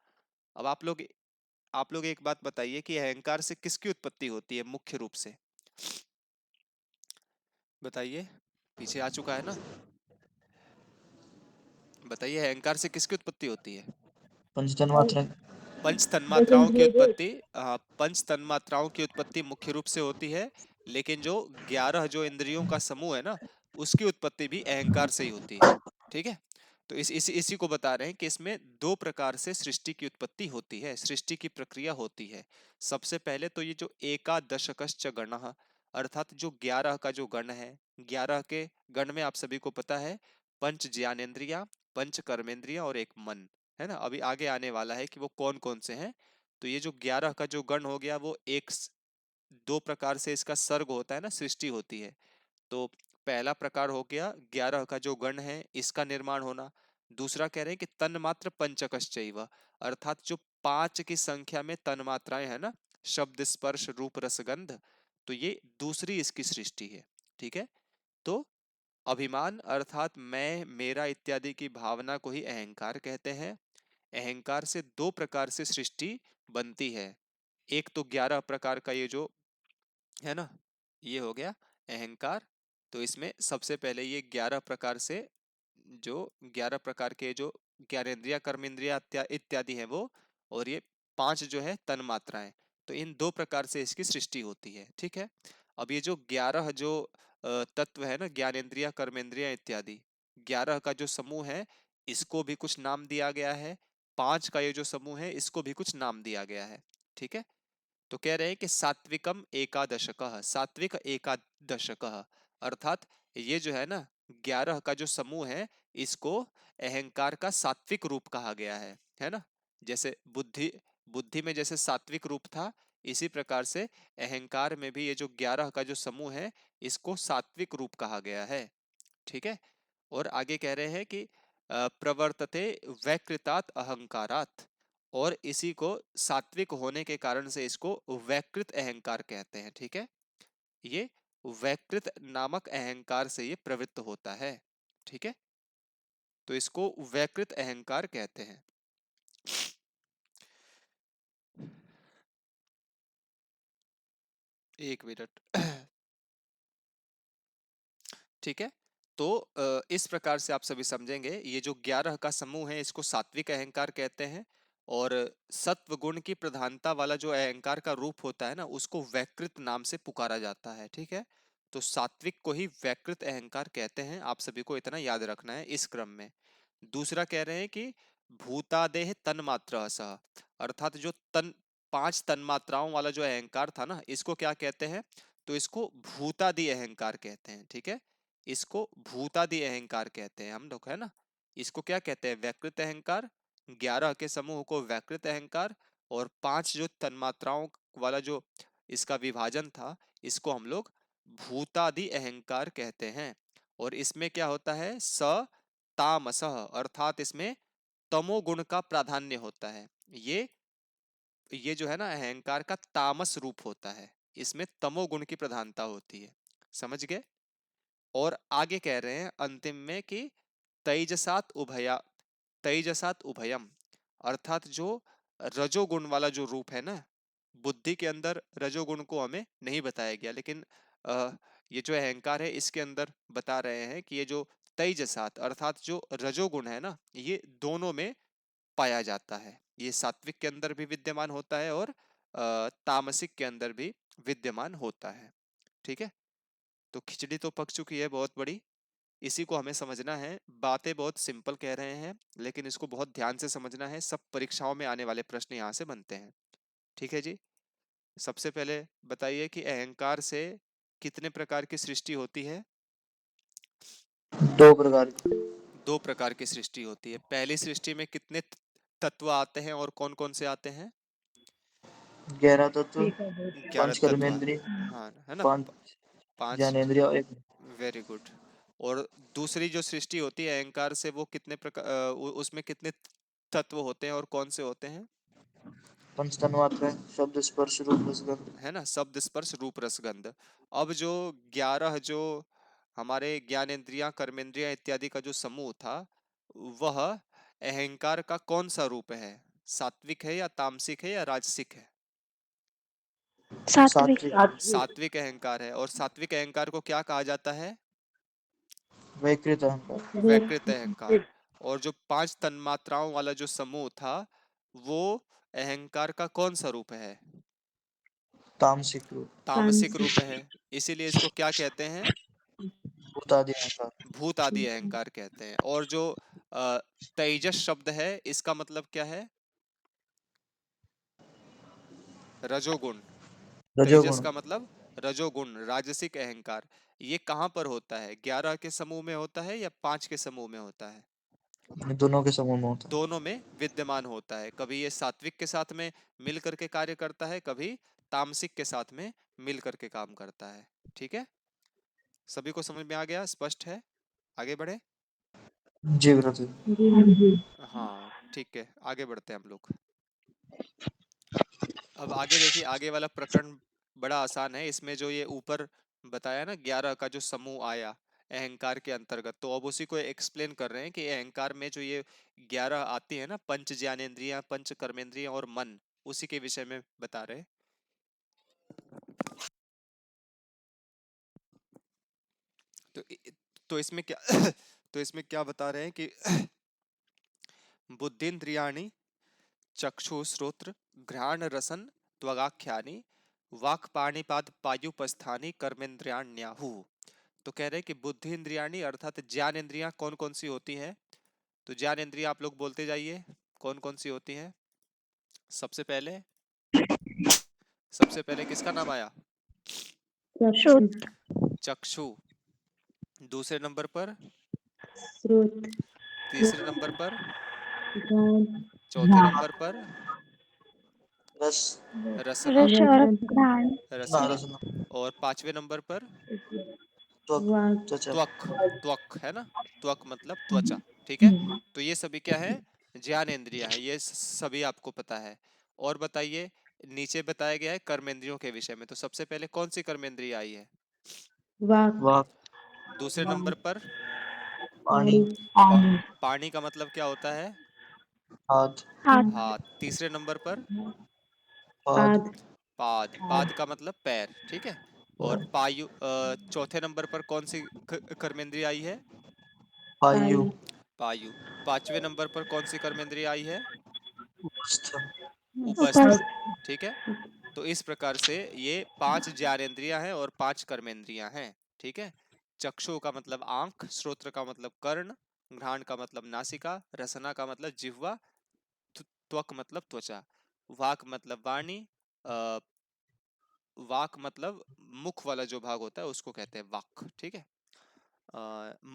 अब आप लोग एक बात बताइए कि अहंकार से किसकी उत्पत्ति होती है मुख्य रूप से, बताइए। पीछे आ चुका है ना, बताइए अहंकार से किसकी उत्पत्ति होती है। पंच तन्मात्रा। पंच दस तन्मात्राओं की इंद्रिय जो। उत्पत्ति, पंच तन्मात्राओं की उत्पत्ति मुख्य रूप से होती है। लेकिन जो 11 जो इंद्रियों का समूह है ना, उसकी उत्पत्ति भी अहंकार से ही होती है। ठीक है। तो इसी को बता रहे हैं कि इसमें दो प्रकार से सृष्टि की उत्पत्ति होती है, सृष्टि की प्रक्रिया होती है। सबसे पहले तो ये जो एकादशकश्च गणः, अर्थात जो 11 का जो गण है, 11 के गण में आप सभी को पता है पंच ज्ञानेंद्रिया, पंच कर्मेंद्रिया और एक मन, है ना। अभी आगे आने वाला है कि वो कौन कौन से हैं। तो ये जो 11 का जो गण हो गया वो दो प्रकार से इसका सर्ग होता है ना, सृष्टि होती है। तो पहला प्रकार हो गया 11 का जो गण है इसका निर्माण होना। दूसरा कह रहे हैं कि तन्मात्र पंचकश्चैव, अर्थात जो 5 की संख्या में तन्मात्राएं है ना, शब्द, स्पर्श, रूप, रसगंध, तो ये दूसरी इसकी सृष्टि है। ठीक है। तो अभिमान अर्थात मैं, मेरा इत्यादि की भावना को ही अहंकार कहते हैं। अहंकार से दो प्रकार से सृष्टि बनती है। एक तो 11 प्रकार का ये जो है ना, ये हो गया अहंकार। तो इसमें सबसे पहले ये 11 प्रकार से, जो 11 प्रकार के जो ज्ञानेंद्रिया, कर्मेंद्रिया इत्यादि हैं वो, और ये 5 जो है तन मात्राएं, तो इन दो प्रकार से इसकी सृष्टि होती है। ठीक है। अब ये जो 11 जो तत्व है ना, ज्ञानेंद्रिया, कर्मेंद्रिया इत्यादि, 11 का जो समूह है इसको भी कुछ नाम दिया गया है। 5 का ये जो समूह है इसको भी कुछ नाम दिया गया है। ठीक है। तो कह रहे हैं कि सात्विकम एकादशकः, सात्विक एकादशकः, अर्थात ये जो है ना 11 का जो समूह है इसको अहंकार का सात्विक रूप कहा गया है ना। जैसे बुद्धि, बुद्धि में जैसे सात्विक रूप था, इसी प्रकार से अहंकार में भी ये जो 11 का जो समूह है इसको सात्विक रूप कहा गया है। ठीक है। और आगे कह रहे हैं कि प्रवर्तते वैकृतात् अहंकारात्, और इसी को सात्विक होने के कारण से इसको वैकृत अहंकार कहते हैं। ठीक है, ये वैकृत नामक अहंकार से ये प्रवृत्त होता है। ठीक है, तो इसको वैकृत अहंकार कहते हैं। एक मिनट। ठीक है, तो इस प्रकार से आप सभी समझेंगे, ये जो 11 का समूह है इसको सात्विक अहंकार कहते हैं, और सत्व गुण की प्रधानता वाला जो अहंकार का रूप होता है ना, उसको वैकृत नाम से पुकारा जाता है। ठीक है, तो सात्विक को ही वैकृत अहंकार कहते हैं, आप सभी को इतना याद रखना है इस क्रम में। दूसरा कह रहे हैं कि भूतादेह तन्मात्रा सह, अर्थात जो तन 5 तन्मात्राओं वाला जो अहंकार था ना, इसको क्या कहते हैं, तो इसको भूतादि अहंकार कहते हैं। ठीक है, इसको भूतादि अहंकार कहते हैं हम लोग, है ना। इसको क्या कहते हैं, वैकृत अहंकार। 11 के समूह को वैकृत अहंकार, और 5 जो तन्मात्राओं वाला जो इसका विभाजन था, इसको हम लोग भूतादि अहंकार कहते हैं। और इसमें क्या होता है, स तामसः, अर्थात इसमें तमोगुण का प्राधान्य होता है। ये जो है ना अहंकार का तामस रूप होता है, इसमें तमोगुण की प्रधानता होती है। समझ गए। और आगे कह रहे हैं अंतिम में कि तेजसात उभया, तेजसात उभयम, अर्थात जो रजोगुण वाला जो रूप है ना, बुद्धि के अंदर रजोगुण को हमें नहीं बताया गया, लेकिन ये जो अहंकार है इसके अंदर बता रहे हैं कि ये जो तेजसात अर्थात जो रजोगुण है ना, ये दोनों में पाया जाता है। ये सात्विक के अंदर भी विद्यमान होता है, और तामसिक के अंदर भी विद्यमान होता है। ठीक है, तो खिचड़ी तो पक चुकी है बहुत बड़ी, इसी को हमें समझना है। बातें बहुत सिंपल कह रहे हैं, लेकिन इसको बहुत ध्यान से समझना है, सब परीक्षाओं में आने वाले प्रश्न यहाँ से बनते हैं। ठीक है जी, सबसे पहले बताइए कि अहंकार से कितने प्रकार की सृष्टि होती है। 2 प्रकार की। 2 प्रकार की सृष्टि होती है। पहली सृष्टि में कितने तत्व आते हैं और कौन कौन से आते हैं। 11 तत्व, 11 5 तत्व। कर्मेंद्रिय, हाँ, है ना। 5 5। ज्ञानेंद्रिय और 1 वेरी गुड। और दूसरी जो सृष्टि होती है अहंकार से, वो कितने प्रकार, उसमें कितने तत्व होते हैं और कौन से होते हैं। पंच तन्मात्राएं, शब्द स्पर्श रूप रसगंध। है ना, शब्द स्पर्श रूप रसगंध। अब जो 11 जो हमारे ज्ञानेंद्रियां कर्मेंद्रियां इत्यादि का जो समूह था, वह अहंकार का कौन सा रूप है, सात्विक है या तामसिक है या राजसिक है। सात्विक। सात्विक, सात्विक अहंकार है, और सात्विक अहंकार को क्या कहा जाता है, वैकृत अहंकार। वैकृत अहंकार। और जो 5 तन्मात्राओं वाला जो समूह था, वो अहंकार का कौन सा रूप है, तामसिक रूप, तामसिक रूप है। इसीलिए इसको क्या कहते हैं, भूतादि अहंकार। भूत आदि अहंकार कहते हैं। और जो अ, तेजस शब्द है, इसका मतलब क्या है, रजोगुण। तेजस रजोगुण, का मतलब रजोगुण, राजसिक अहंकार। ये कहाँ पर होता है, 11 के समूह में होता है या 5 के समूह में होता है। दोनों के समूह में होता है। दोनों में विद्यमान होता है। कभी ये सात्विक के साथ में मिल करके कार्य करता है, कभी तामसिक के साथ में मिल करके काम करता है। ठीक है, सभी को समझ में आ गया, स्पष्ट है। आगे बढ़े। जी गुरुजी। हाँ ठीक है, आगे बढ़ते हैं हम लोग। अब आगे देखिए, आगे वाला प्रकरण बड़ा आसान है। इसमें जो ये ऊपर बताया ना 11 का जो समूह आया अहंकार के अंतर्गत, तो अब उसी को एक्सप्लेन कर रहे हैं कि अहंकार में जो ये 11 आती है ना, पंच ज्ञानेंद्रियां, पंच कर्मेंद्रियां और मन, उसी के विषय में बता रहे हैं। तो तो इसमें क्या तो इसमें क्या बता रहे हैं कि बुद्धिन्द्रियाणि चक्षु श्रोत्र घ्राण रसन त्वगाख्यानि वाक् पाणिपाद पायुपस्थानि कर्मेंद्रियाण्याहु। तो कह रहे हैं कि बुद्धि इंद्रियाणी अर्थात ज्ञान इंद्रियां कौन कौन सी होती है। तो ज्ञान इंद्रियां आप लोग बोलते जाइए, कौन कौन सी होती है। सबसे पहले सबसे पहले किसका नाम आया, श्रुत। चक्षु। दूसरे नंबर पर, श्रुत। तीसरे नंबर पर, घ्राण। चौथे नंबर पर रस, रसना, रस और घ्राण। ना रसना। रसना, और पांचवे नंबर पर त्वक, वाक। त्वचा। त्वक, त्वक है ना, त्वक मतलब त्वचा। ठीक है। तो ये सभी क्या है, ज्ञानेंद्रियां है, ये सभी आपको पता है। और बताइए, नीचे बताया गया है कर्मेंद्रियों के विषय में, तो सबसे पहले कौन सी कर्मेंद्रिय आई है? वाक। वाक। दूसरे नंबर पर पानी। पा, पानी का मतलब क्या होता है? हाथ। हाथ। हाथ। तीसरे नंबर पर पाद। पाद। पाद, पाद का मतलब पैर, ठीक है। और पैर। पायु चौथे नंबर पर कौन सी कर्मेंद्रिय आई है? पायु। पायु। पायु। पांचवें नंबर पर कौन सी कर्मेंद्रिय आई है? उपस्थ। उपस्थ, उपस्थ। ठीक है। तो इस प्रकार से ये 5 ज्ञानेंद्रियां हैं और 5 कर्मेंद्रियां हैं, ठीक है। चक्षु का मतलब आंख, श्रोत्र का मतलब कर्ण, घ्राण का मतलब नासिका, रसना का मतलब जिह्वा, त्वक मतलब त्वचा, वाक मतलब वाणी, अ, वाक मतलब मुख वाला जो भाग होता है उसको कहते हैं वाक, ठीक है।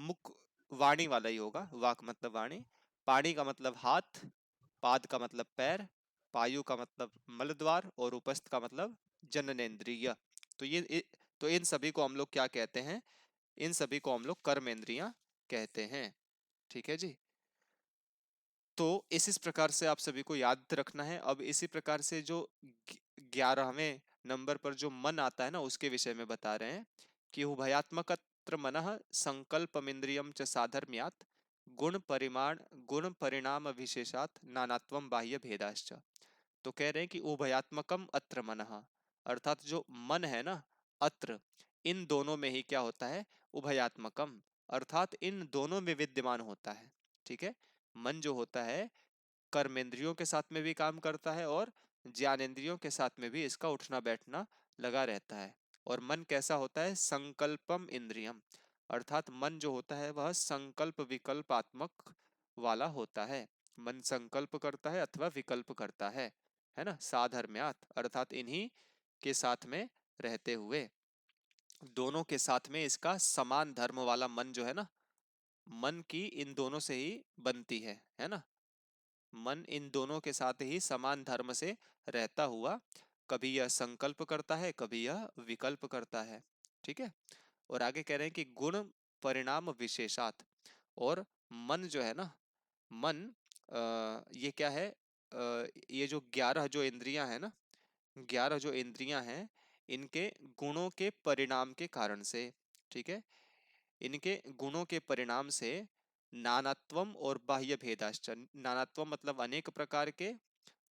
मुख वाणी वाला ही होगा, वाक मतलब वाणी। पाणी का मतलब हाथ, पाद का मतलब पैर, पायु का मतलब मलद्वार, और उपस्थ का मतलब जननेंद्रिय। तो तो इन सभी को हम लोग क्या कहते हैं? इन सभी को हम लोग कर्मेंद्रियां कहते हैं, ठीक है जी। तो इस प्रकार से आप सभी को याद रखना है। अब इसी प्रकार से जो 11वें नंबर पर जो मन आता है ना, उसके विषय में बता रहे हैं कि उभयात्मकत्र मनः संकल्पमिंद्रियम च साधर्म्यात् गुण परिणाम विशेषात् नानात्वम बाह्य भेदाश्च। तो कह रहे हैं कि उभयात्मकम अत्र मनः, अर्थात जो मन है ना, अत्र, इन दोनों में ही क्या होता है? उभयात्मकम, अर्थात इन दोनों में विद्यमान होता है, ठीक है। मन जो होता है कर्मेंद्रियों के साथ में भी काम करता है और ज्ञानेंद्रियों के साथ में भी इसका उठना बैठना लगा रहता है। और मन कैसा होता है? संकल्पम इंद्रियम, अर्थात मन जो होता है वह संकल्प विकल्पात्मक वाला होता है। मन संकल्प करता है अथवा विकल्प करता है ना, साधर्म्यात्, अर्थात इन्हीं के साथ में रहते हुए, दोनों के साथ में इसका समान धर्म वाला मन जो है ना, मन की इन दोनों से ही बनती है ना। मन इन दोनों के साथ ही समान धर्म से रहता हुआ कभी यह संकल्प करता है, कभी यह विकल्प करता है, ठीक है। और आगे कह रहे हैं कि गुण परिणाम विशेषात, और मन जो है ना, मन ये क्या है, ये जो 11 जो इंद्रियां हैं ना, 11 जो इंद्रियां हैं, इनके गुणों के परिणाम के कारण से, ठीक है, इनके गुणों के परिणाम से नानात्वम और बाह्य भेदाश्च, नानात्वम मतलब अनेक प्रकार के,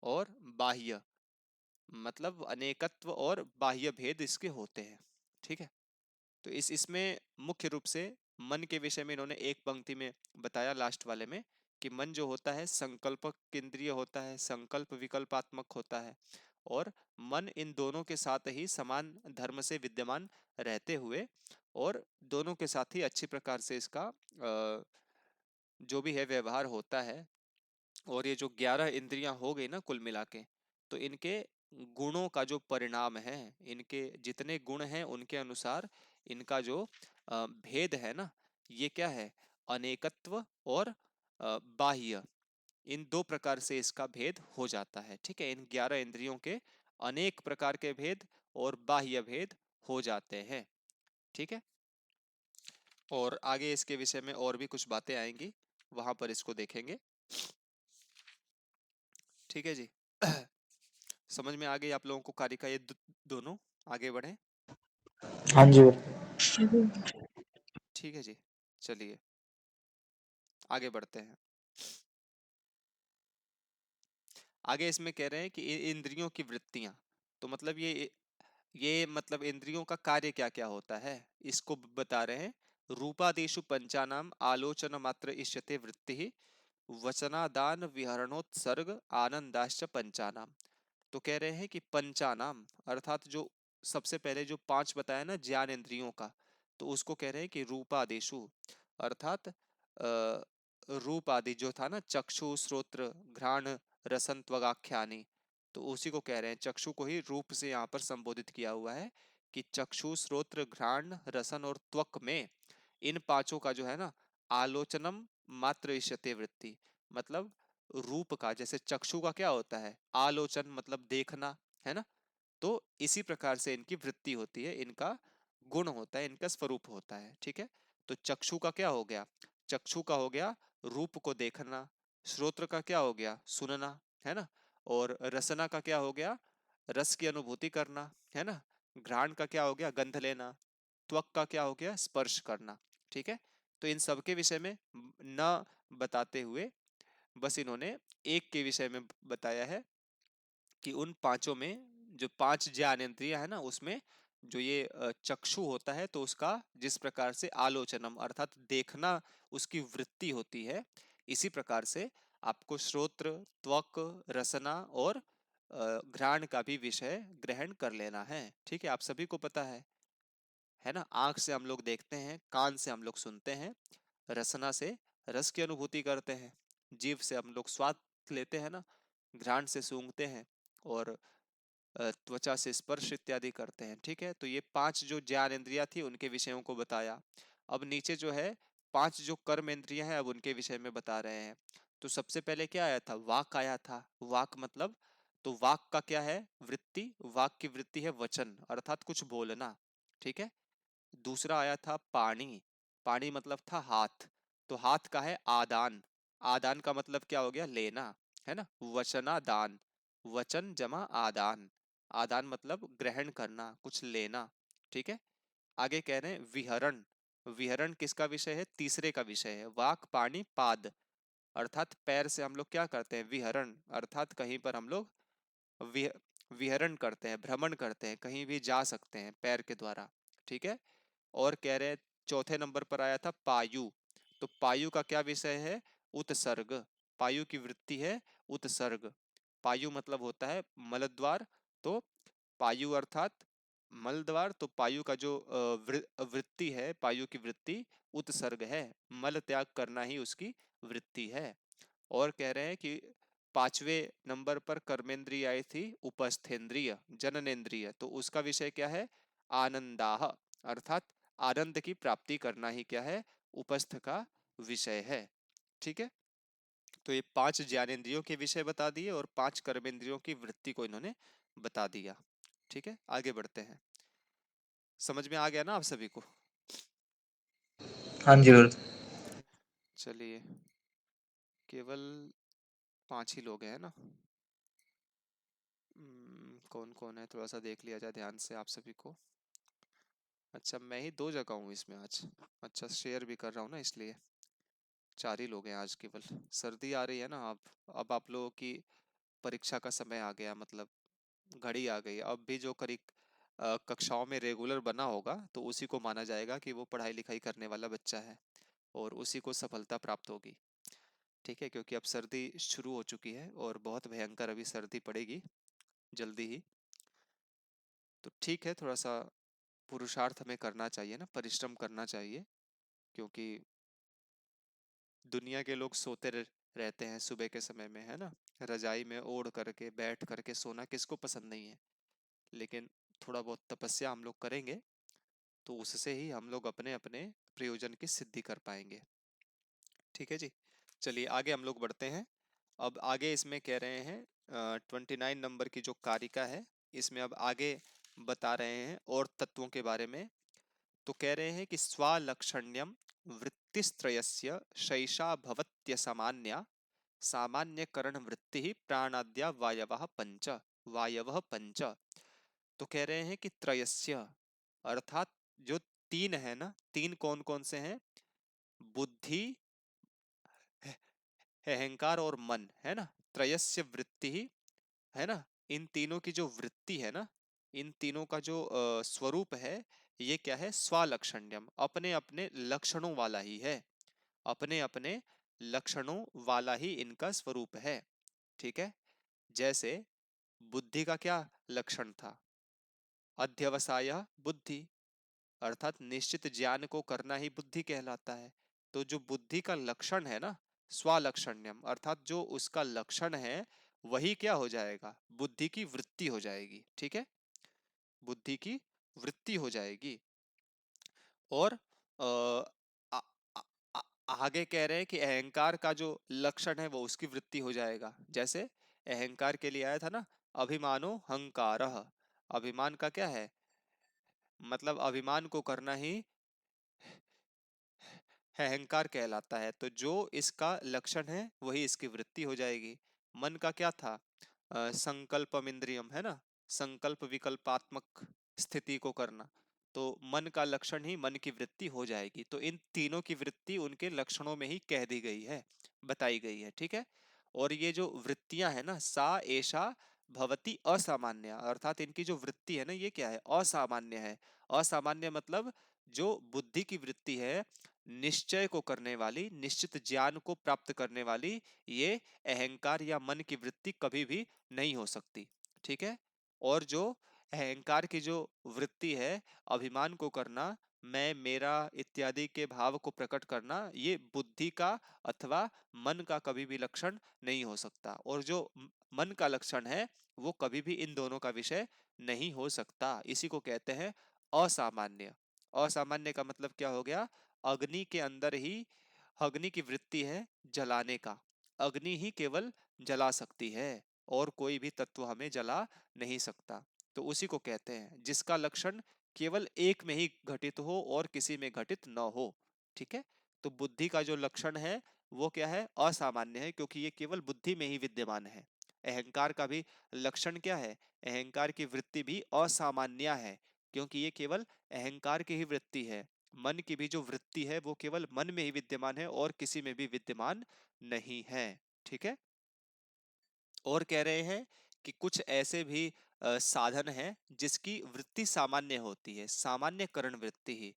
और बाह्य मतलब अनेकत्व और बाह्य भेद इसके होते हैं, ठीक है। तो इसमें मुख्य रूप से मन के विषय में इन्होंने एक पंक्ति में बताया लास्ट वाले में, कि मन जो होता है संकल्पक केंद्रीय होता है, संकल्प विकल्पात्मक होता है, और मन इन दोनों के साथ ही समान धर्म से विद्यमान रहते हुए, और दोनों के साथ ही अच्छी प्रकार से इसका जो भी है व्यवहार होता है। और ये जो 11 इंद्रियां हो गई ना कुल मिला के, तो इनके गुणों का जो परिणाम है, इनके जितने गुण हैं उनके अनुसार इनका जो भेद है ना, ये क्या है? अनेकत्व और बाह्य, इन दो प्रकार से इसका भेद हो जाता है, ठीक है। इन 11 इंद्रियों के अनेक प्रकार के भेद और बाह्य भेद हो जाते हैं, ठीक है। और आगे इसके विषय में और भी कुछ बातें आएंगी, वहां पर इसको देखेंगे, ठीक है जी। समझ में आ गई आप लोगों को कार्य का ये दोनों? आगे बढ़े, हाँ जी। ठीक है जी। चलिए आगे बढ़ते हैं। आगे इसमें कह रहे हैं कि इंद्रियों की वृत्तियां, तो मतलब ये मतलब इंद्रियों का कार्य क्या क्या होता है, इसको बता रहे हैं। रूपादेशु पंचानाम आलोचन मात्र इष्यते वृत्ति, वचनादान विहरणोत्सर्ग आनंदाश्च पंचानाम। तो कह रहे हैं कि पंचानाम, अर्थात जो सबसे पहले जो 5 बताया ना ज्ञान इंद्रियों का, तो उसको कह रहे हैं कि रूपादेशु, अर्थात रूप आदि जो था ना, चक्षु श्रोत्र घ्राण रसन त्वगाख्यानि, तो उसी को कह रहे हैं, चक्षु को ही रूप से यहाँ पर संबोधित किया हुआ है, कि चक्षु श्रोत्र घ्राण रसन और त्वक में, इन पांचों का जो है ना, आलोचनम मात्र इष्यते वृत्ति, मतलब रूप का, जैसे चक्षु का क्या होता है? आलोचन मतलब देखना, है ना। तो इसी प्रकार से इनकी वृत्ति होती है, इनका गुण होता है, इनका स्वरूप होता है, ठीक है। तो चक्षु का क्या हो गया? चक्षु का हो गया रूप को देखना, श्रोत्र का क्या हो गया, सुनना, है ना, और रसना का क्या हो गया, रस की अनुभूति करना, है ना, घ्राण का क्या हो गया, गंध लेना, त्वक का क्या हो गया, स्पर्श करना। ठीक है, तो इन सब के विषय में न बताते हुए बस इन्होंने एक के विषय में बताया है कि उन पांचों में जो पांच ज्ञानेंद्रिय है ना, उसमें जो ये चक्षु होता है तो उसका जिस प्रकार से आलोचनम अर्थात देखना उसकी वृत्ति होती है, इसी प्रकार से आपको श्रोत्र, त्वक, रसना और घ्राण का भी विषय ग्रहण कर लेना है। ठीक है, आप सभी को पता है ना, आंख से हम लोग देखते हैं, कान से हम लोग सुनते हैं, रसना से रस की अनुभूति करते हैं, जीभ से हम लोग स्वाद लेते हैं ना, घ्राण से सूंघते हैं, और त्वचा से स्पर्श इत्यादि करते हैं। ठीक है, तो ये पांच जो ज्ञान इंद्रियां थी उनके विषयों को बताया। अब नीचे जो है पांच जो कर्म इंद्रियां हैं अब उनके विषय में बता रहे हैं। तो सबसे पहले क्या आया था, वाक आया था। वाक मतलब, तो वाक का क्या है, वृत्ति, वाक की वृत्ति है वचन अर्थात कुछ बोलना। ठीक है, दूसरा आया था पाणी, पाणी मतलब था हाथ, तो हाथ का है आदान, आदान का मतलब क्या हो गया, लेना, है ना, वचनादान, वचन जमा आदान, आदान मतलब ग्रहण करना, कुछ लेना। ठीक है, आगे कह रहे हैं विहरण, विहरण किसका विषय है, तीसरे का विषय है, वाक पाणी पाद, अर्थात पैर से हम लोग क्या करते हैं, विहरण अर्थात कहीं पर हम लोग विह, विहरण करते हैं, भ्रमण करते हैं, कहीं भी जा सकते हैं पैर के द्वारा। ठीक है, और कह रहे हैं चौथे नंबर पर आया था पायु, तो पायु का क्या विषय है, उत्सर्ग, पायु की वृत्ति है उत्सर्ग, पायु मतलब होता है मलद्वार, तो पायु अर्थात मलद्वार, तो पायु का जो वृत्ति है, पायु की वृत्ति उत्सर्ग है, मल त्याग करना ही उसकी वृत्ति है। और कह रहे हैं कि पांचवें नंबर पर कर्मेंद्रिय आई थी उपस्थेंद्रिय जननेन्द्रिय, तो उसका विषय क्या है, आनंदाह अर्थात आनंद की प्राप्ति करना ही क्या है, उपस्थ का विषय है। ठीक है, तो ये पांच ज्ञानेंद्रियों के विषय बता दिए और पांच कर्मेंद्रियों की वृत्ति को इन्होंने बता दिया। ठीक है, आगे बढ़ते हैं, समझ में आ गया ना आप सभी को। हाँ जी गुरुदेव। चलिए, केवल पांच ही लोग हैं ना, कौन कौन है थोड़ा सा देख लिया जाए ध्यान से आप सभी को। अच्छा, मैं ही दो जगह हूँ इसमें आज, अच्छा शेयर भी कर रहा हूँ ना इसलिए, चार ही लोग हैं आज केवल। सर्दी आ रही है ना, अब आप लोगों की परीक्षा का समय आ गया, मतलब घड़ी आ गई, अब भी जो कक्षाओं में रेगुलर बना होगा तो उसी को माना जाएगा कि वो पढ़ाई लिखाई करने वाला बच्चा है और उसी को सफलता प्राप्त होगी। ठीक है, क्योंकि अब सर्दी शुरू हो चुकी है और बहुत भयंकर अभी सर्दी पड़ेगी जल्दी ही। तो ठीक है, थोड़ा सा पुरुषार्थ हमें करना चाहिए ना, परिश्रम करना चाहिए, क्योंकि दुनिया के लोग रहते हैं सुबह के समय में, है ना, रजाई में ओढ़ करके बैठ करके सोना किसको पसंद नहीं है, लेकिन थोड़ा बहुत तपस्या हम लोग करेंगे तो उससे ही हम लोग अपने अपने प्रयोजन की सिद्धि कर पाएंगे। ठीक है जी, चलिए आगे हम लोग बढ़ते हैं। अब आगे इसमें कह रहे हैं 29 नंबर की जो कारिका है, इसमें अब आगे बता रहे हैं और तत्वों के बारे में। तो कह रहे हैं कि स्वालक्षण्यम वृत्तिस्त्रयस्य शैषा भवत्य सामान्या सामान्यकरण वृत्ति ही प्राणाद्या वायवः पंच, वायवः पंच। तो कह रहे हैं कि त्रयस्य अर्थात जो तीन है ना, तीन कौन कौन से हैं, बुद्धि, अहंकार और मन, है ना, त्रयस्य वृत्ति ही, है ना, इन तीनों की जो वृत्ति है ना, इन तीनों का जो स्वरूप है, ये क्या है, स्वालक्षण्यम अपने अपने लक्षणों वाला ही है, अपने अपने लक्षणों वाला ही इनका स्वरूप है। ठीक है, जैसे बुद्धि का क्या लक्षण था, अध्यवसाय बुद्धि, अर्थात निश्चित ज्ञान को करना ही बुद्धि कहलाता है। तो जो बुद्धि का लक्षण है ना, स्वालक्षण्यम अर्थात जो उसका लक्षण है वही क्या हो जाएगा, बुद्धि की वृत्ति हो जाएगी। ठीक है, बुद्धि की वृत्ति हो जाएगी। और आ, आ, आ, आ, आगे कह रहे हैं कि अहंकार का जो लक्षण है वो उसकी वृत्ति हो जाएगा। जैसे अहंकार के लिए आया था ना, अभिमानो हंकारः, अभिमान का क्या है, मतलब अभिमान को करना ही अहंकार कहलाता है। तो जो इसका लक्षण है वही इसकी वृत्ति हो जाएगी। मन का क्या था? संकल्पम इंद्रियम, है ना, संकल्प विकल्पात्मक स्थिति को करना। तो मन का लक्षण ही मन की वृत्ति हो जाएगी। तो इन तीनों की वृत्ति उनके लक्षणों में ही कह दी गई है, बताई गई है, ठीक है। और ये जो वृत्तियां है ना, सा एषा भवती असामान्य, अर्थात इनकी जो वृत्ति है ना, ये क्या है? असामान्य है। असामान्य मतलब जो बुद्धि की वृत्ति है, निश्चय को करने वाली, निश्चित ज्ञान को प्राप्त करने वाली, ये अहंकार या मन की वृत्ति कभी भी नहीं हो सकती, ठीक है। और जो अहंकार की जो वृत्ति है, अभिमान को करना, मैं मेरा इत्यादि के भाव को प्रकट करना, ये बुद्धि का अथवा मन का कभी भी लक्षण नहीं हो सकता। और जो मन का लक्षण है वो कभी भी इन दोनों का विषय नहीं हो सकता। इसी को कहते हैं असामान्य। असामान्य का मतलब क्या हो गया? अग्नि के अंदर ही अग्नि की वृत्ति है जलाने का, अग्नि ही केवल जला सकती है और कोई भी तत्व हमें जला नहीं सकता। तो उसी को कहते हैं जिसका लक्षण केवल एक में ही घटित हो और किसी में घटित न हो, ठीक है। तो बुद्धि का जो लक्षण है वो क्या है? असामान्य है, क्योंकि ये केवल बुद्धि में ही विद्यमान है। अहंकार का भी लक्षण क्या है? अहंकार की वृत्ति भी असामान्य है, क्योंकि ये केवल अहंकार की ही वृत्ति है। मन की भी जो वृत्ति है वो केवल मन में ही विद्यमान है और किसी में भी विद्यमान नहीं है, ठीक है। और कह रहे हैं कि कुछ ऐसे भी साधन हैं जिसकी वृत्ति सामान्य होती है, सामान्य करण वृत्ति ही।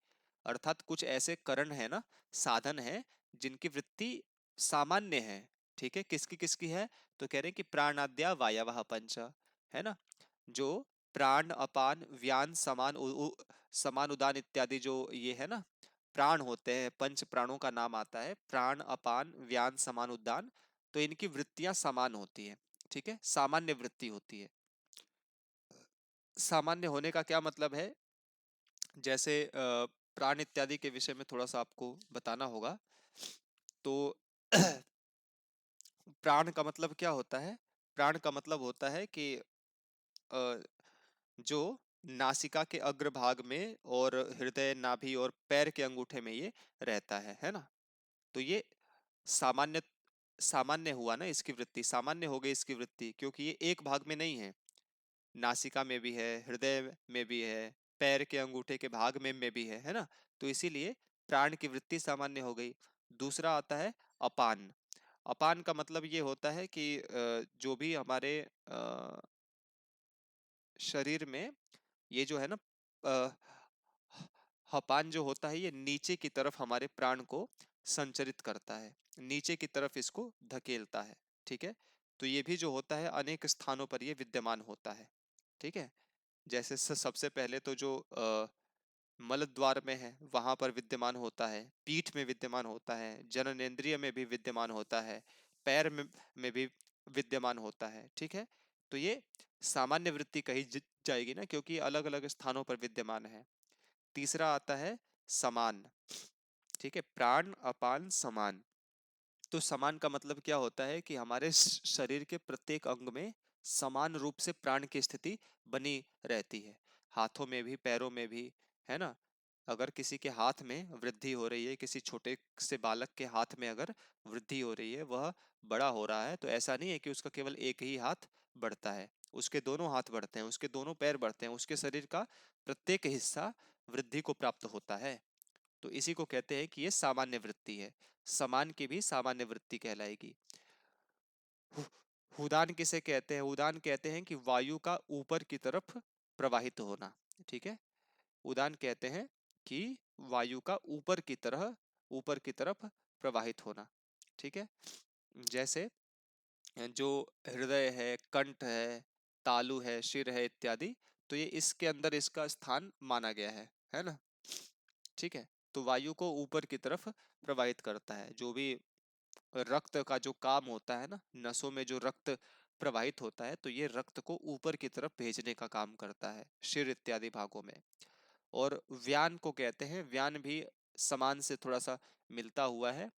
अर्थात कुछ ऐसे करण है ना, साधन है जिनकी वृत्ति सामान्य है, ठीक है। किसकी किसकी है? तो कह रहे हैं कि प्राणाद्या वायवः पंच, है ना, जो प्राण अपान व्यान समान समान उदान इत्यादि जो ये है ना प्राण होते हैं, पंच प्राणों का नाम आता है, प्राण अपान व्यान समान उदान। तो इनकी वृत्तियां समान होती है, ठीक है, सामान्य वृत्ति होती है। सामान्य होने का क्या मतलब है? जैसे प्राण इत्यादि के विषय में थोड़ा सा आपको बताना होगा। तो प्राण का मतलब क्या होता है? प्राण का मतलब होता है कि अ, जो नासिका के अग्रभाग में और हृदय, नाभि और पैर के अंगूठे में ये रहता है ना। तो ये सामान्य सामान्य हुआ ना, इसकी वृत्ति सामान्य हो गई इसकी वृत्ति, क्योंकि ये एक भाग में नहीं है। नासिका में भी है, हृदय में भी है, पैर के अंगूठे के भाग में भी है ना। तो इसीलिए प्राण की वृत्ति सामान्य हो गई। दूसरा आता है अपान। अपान का मतलब ये होता है कि जो भी हमारे शरीर में ये जो है ना अ, अपान जो होता है, ये नीचे की तरफ हमारे प्राण को संचरित करता है, नीचे की तरफ इसको धकेलता है, ठीक है। तो ये भी जो होता है अनेक स्थानों पर ये विद्यमान होता है, ठीक है। जैसे सबसे पहले तो जो मल द्वार में है वहां पर विद्यमान होता है, पीठ में विद्यमान होता है, जननेंद्रिय में भी विद्यमान होता है, पैर में भी विद्यमान होता है, ठीक है। तो ये सामान्य वृत्ति कही जाएगी ना, क्योंकि अलग अलग स्थानों पर विद्यमान है। तीसरा आता है समान, ठीक है, प्राण अपान समान। तो समान का मतलब क्या होता है कि हमारे शरीर के प्रत्येक अंग में समान रूप से प्राण की स्थिति बनी रहती है, हाथों में भी, पैरों में भी, है ना। अगर किसी के हाथ में वृद्धि हो रही है, किसी छोटे से बालक के हाथ में अगर वृद्धि हो रही है, वह बड़ा हो रहा है, तो ऐसा नहीं है कि उसका केवल एक ही हाथ बढ़ता है, उसके दोनों हाथ बढ़ते हैं, उसके दोनों पैर बढ़ते हैं, उसके शरीर का प्रत्येक हिस्सा वृद्धि को प्राप्त होता है। तो इसी को कहते हैं कि ये सामान्य वृत्ति है। समान की भी सामान्य वृत्ति कहलाएगी। उदान किसे कहते हैं? उदान कहते हैं कि वायु का ऊपर की तरफ प्रवाहित होना, ठीक है। उदान कहते हैं कि वायु का ऊपर की तरफ प्रवाहित होना, ठीक है। जैसे जो हृदय है, कंठ है, तालु है, सिर है इत्यादि, तो ये इसके अंदर इसका स्थान माना गया है ना, ठीक है। तो वायु को ऊपर की तरफ प्रवाहित करता है। जो भी रक्त का जो काम होता है ना, नसों में जो रक्त प्रवाहित होता है, तो ये रक्त को ऊपर की तरफ भेजने का काम करता है सिर इत्यादि भागों में। और व्यान को कहते हैं, व्यान भी समान से थोड़ा सा मिलता हुआ है,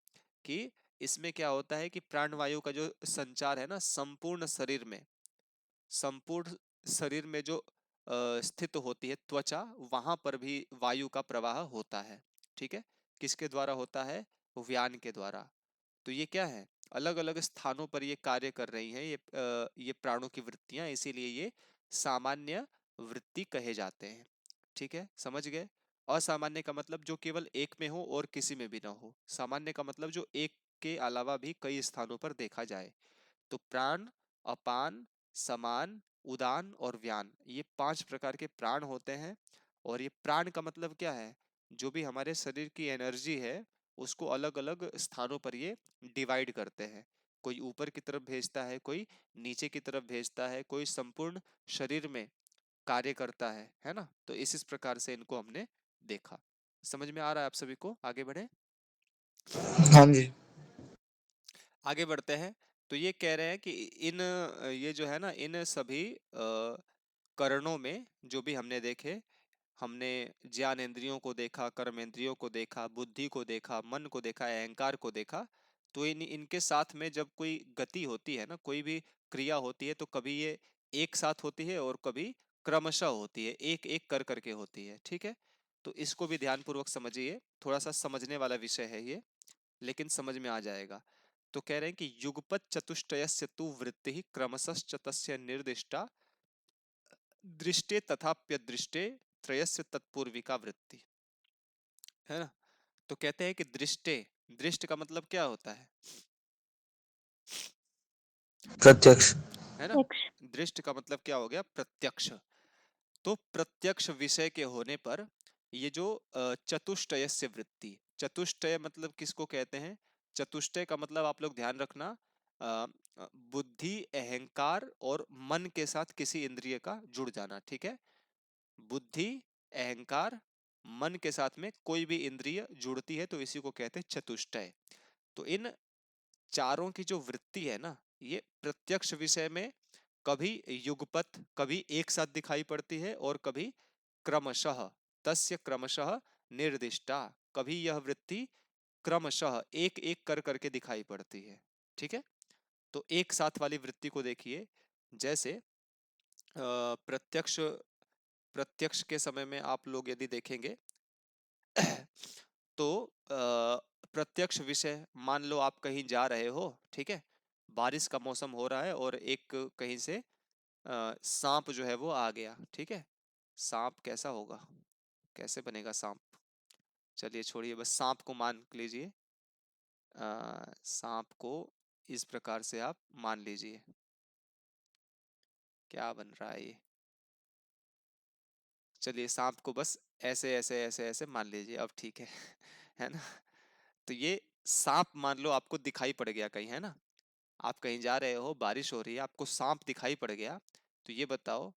कि इसमें क्या होता है कि प्राणवायु का जो संचार है ना, संपूर्ण शरीर में जो स्थित होती है त्वचा, वहां पर भी वायु का प्रवाह होता है, ठीक है। किसके द्वारा होता है? व्यान के द्वारा। तो ये क्या है? अलग अलग स्थानों पर ये कार्य कर रही हैं, ये प्राणों की वृत्तियां, इसीलिए ये सामान्य वृत्ति कहे जाते हैं। ठीक है, समझ गए? असामान्य का मतलब जो केवल एक में हो और किसी में भी ना हो। सामान्य का मतलब जो एक के अलावा भी कई स्थानों पर देखा जाए। तो प्राण, अपान, समान, उदान और व्यान, ये 5 प्रकार के प्राण होते हैं। और ये प्राण का मतलब क्या है? जो भी हमारे शरीर की एनर्जी है उसको अलग अलग स्थानों पर ये डिवाइड करते हैं। कोई ऊपर की तरफ भेजता है, कोई नीचे की तरफ भेजता है, कोई संपूर्ण शरीर में कार्य करता है ना? तो इस प्रकार से इनको हमने देखा। समझ में आ रहा है आप सभी को? आगे बढ़े, हाँ जी। आगे बढ़ते हैं। तो ये कह रहे हैं कि ये जो है ना, इन सभी करणों में जो भी हमने देखे, हमने ज्ञानेंद्रियों को देखा, कर्मेंद्रियों को देखा, बुद्धि को देखा, मन को देखा, अहंकार को देखा। तो इनके साथ में जब कोई गति होती है ना, कोई भी क्रिया होती है, तो कभी ये एक साथ होती है और कभी क्रमशः होती है, एक एक कर करके होती है। ठीक है, तो इसको भी ध्यानपूर्वक समझिए, थोड़ा सा समझने वाला विषय है ये, लेकिन समझ में आ जाएगा। तो कह रहे हैं कि युगपत चतुष्टयस्य तु वृत्ति क्रमशश्च तस्य निर्दिष्टा दृष्टे तथाप्यदृष्टे त्रयस्य तत्पूर्विका वृत्ति, है ना? तो कहते हैं कि दृष्टे, दृष्ट का मतलब क्या होता प्रत्यक्ष। है ना? यक्ष। दृष्ट का मतलब क्या हो गया? प्रत्यक्ष। तो प्रत्यक्ष विषय के होने पर ये जो चतुष्टय से वृत्ति, चतुष्टय मतलब किसको कहते हैं? चतुष्टय का मतलब आप लोग ध्यान रखना, बुद्धि, अहंकार और मन के साथ किसी इंद्रिय का जुड़ जाना। ठीक है, बुद्धि, अहंकार, मन के साथ में कोई भी इंद्रिय जुड़ती है तो इसी को कहते हैं चतुष्टय। तो इन चारों की जो वृत्ति है ना, ये प्रत्यक्ष विषय में कभी युगपत, कभी एक साथ दिखाई पड़ती है, और कभी क्रमशः, तस्य क्रमशः निर्दिष्टा, कभी यह वृत्ति क्रमशः एक एक कर करके दिखाई पड़ती है। ठीक है, तो एक साथ वाली वृत्ति को देखिए, जैसे प्रत्यक्ष, प्रत्यक्ष के समय में आप लोग यदि देखेंगे तो प्रत्यक्ष विषय, मान लो आप कहीं जा रहे हो, ठीक है, बारिश का मौसम हो रहा है और एक कहीं से सांप जो है वो आ गया। ठीक है, सांप कैसा होगा, कैसे बनेगा सांप? चलिए छोड़िए, बस सांप को मान लीजिए। सांप को इस प्रकार से आप मान लीजिए, क्या बन रहा है ये? चलिए सांप को बस ऐसे ऐसे ऐसे ऐसे मान लीजिए, अब ठीक है है ना? तो ये सांप मान लो आपको दिखाई पड़ गया कहीं, है ना? आप कहीं जा रहे हो, बारिश हो रही है, आपको सांप दिखाई पड़ गया, तो ये बताओ,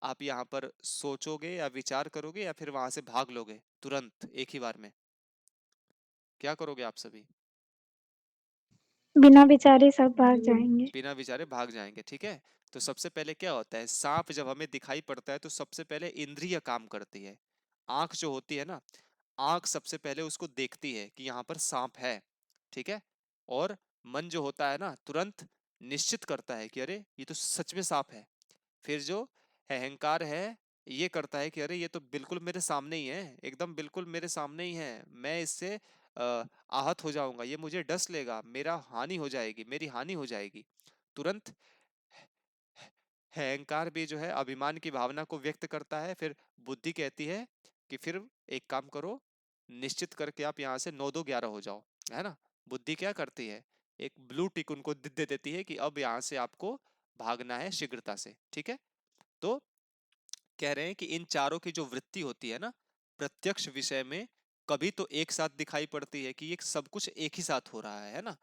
आप यहाँ पर सोचोगे या विचार करोगे या फिर वहां से भाग लोगे तुरंत एक ही बार में? क्या करोगे आप सभी? बिना विचारे सब भाग जाएंगे। बिना विचारे भाग जाएंगे। ठीक है, तो सबसे पहले क्या होता है, सांप जब हमें दिखाई पड़ता है तो सबसे पहले इंद्रिय काम करती है। आंख जो होती है ना, आंख सबसे पहले उसको देखती है कि यहाँ पर सांप है। ठीक है, और मन जो होता है ना, तुरंत निश्चित करता है कि अरे ये तो सच में सांप है। फिर जो अहंकार है, ये करता है कि अरे ये तो बिल्कुल मेरे सामने ही है, एकदम बिल्कुल मेरे सामने ही है, मैं इससे आहत हो जाऊंगा, ये मुझे डस लेगा, मेरा हानि हो जाएगी, मेरी हानि हो जाएगी। तुरंत अहंकार भी जो है अभिमान की भावना को व्यक्त करता है। फिर बुद्धि कहती है कि फिर एक काम करो, निश्चित करके आप यहाँ से 9 2 11 हो जाओ, है ना? बुद्धि क्या करती है, एक ब्लू टिक उनको दे देती है कि अब यहाँ से आपको भागना है शीघ्रता से। ठीक है, तो कह रहे हैं कि इन चारों की जो वृत्ति होती है ना, प्रत्यक्ष विषय में कभी तो एक साथ दिखाई पड़ती है कि ये सब कुछ एक ही साथ हो रहा है ना?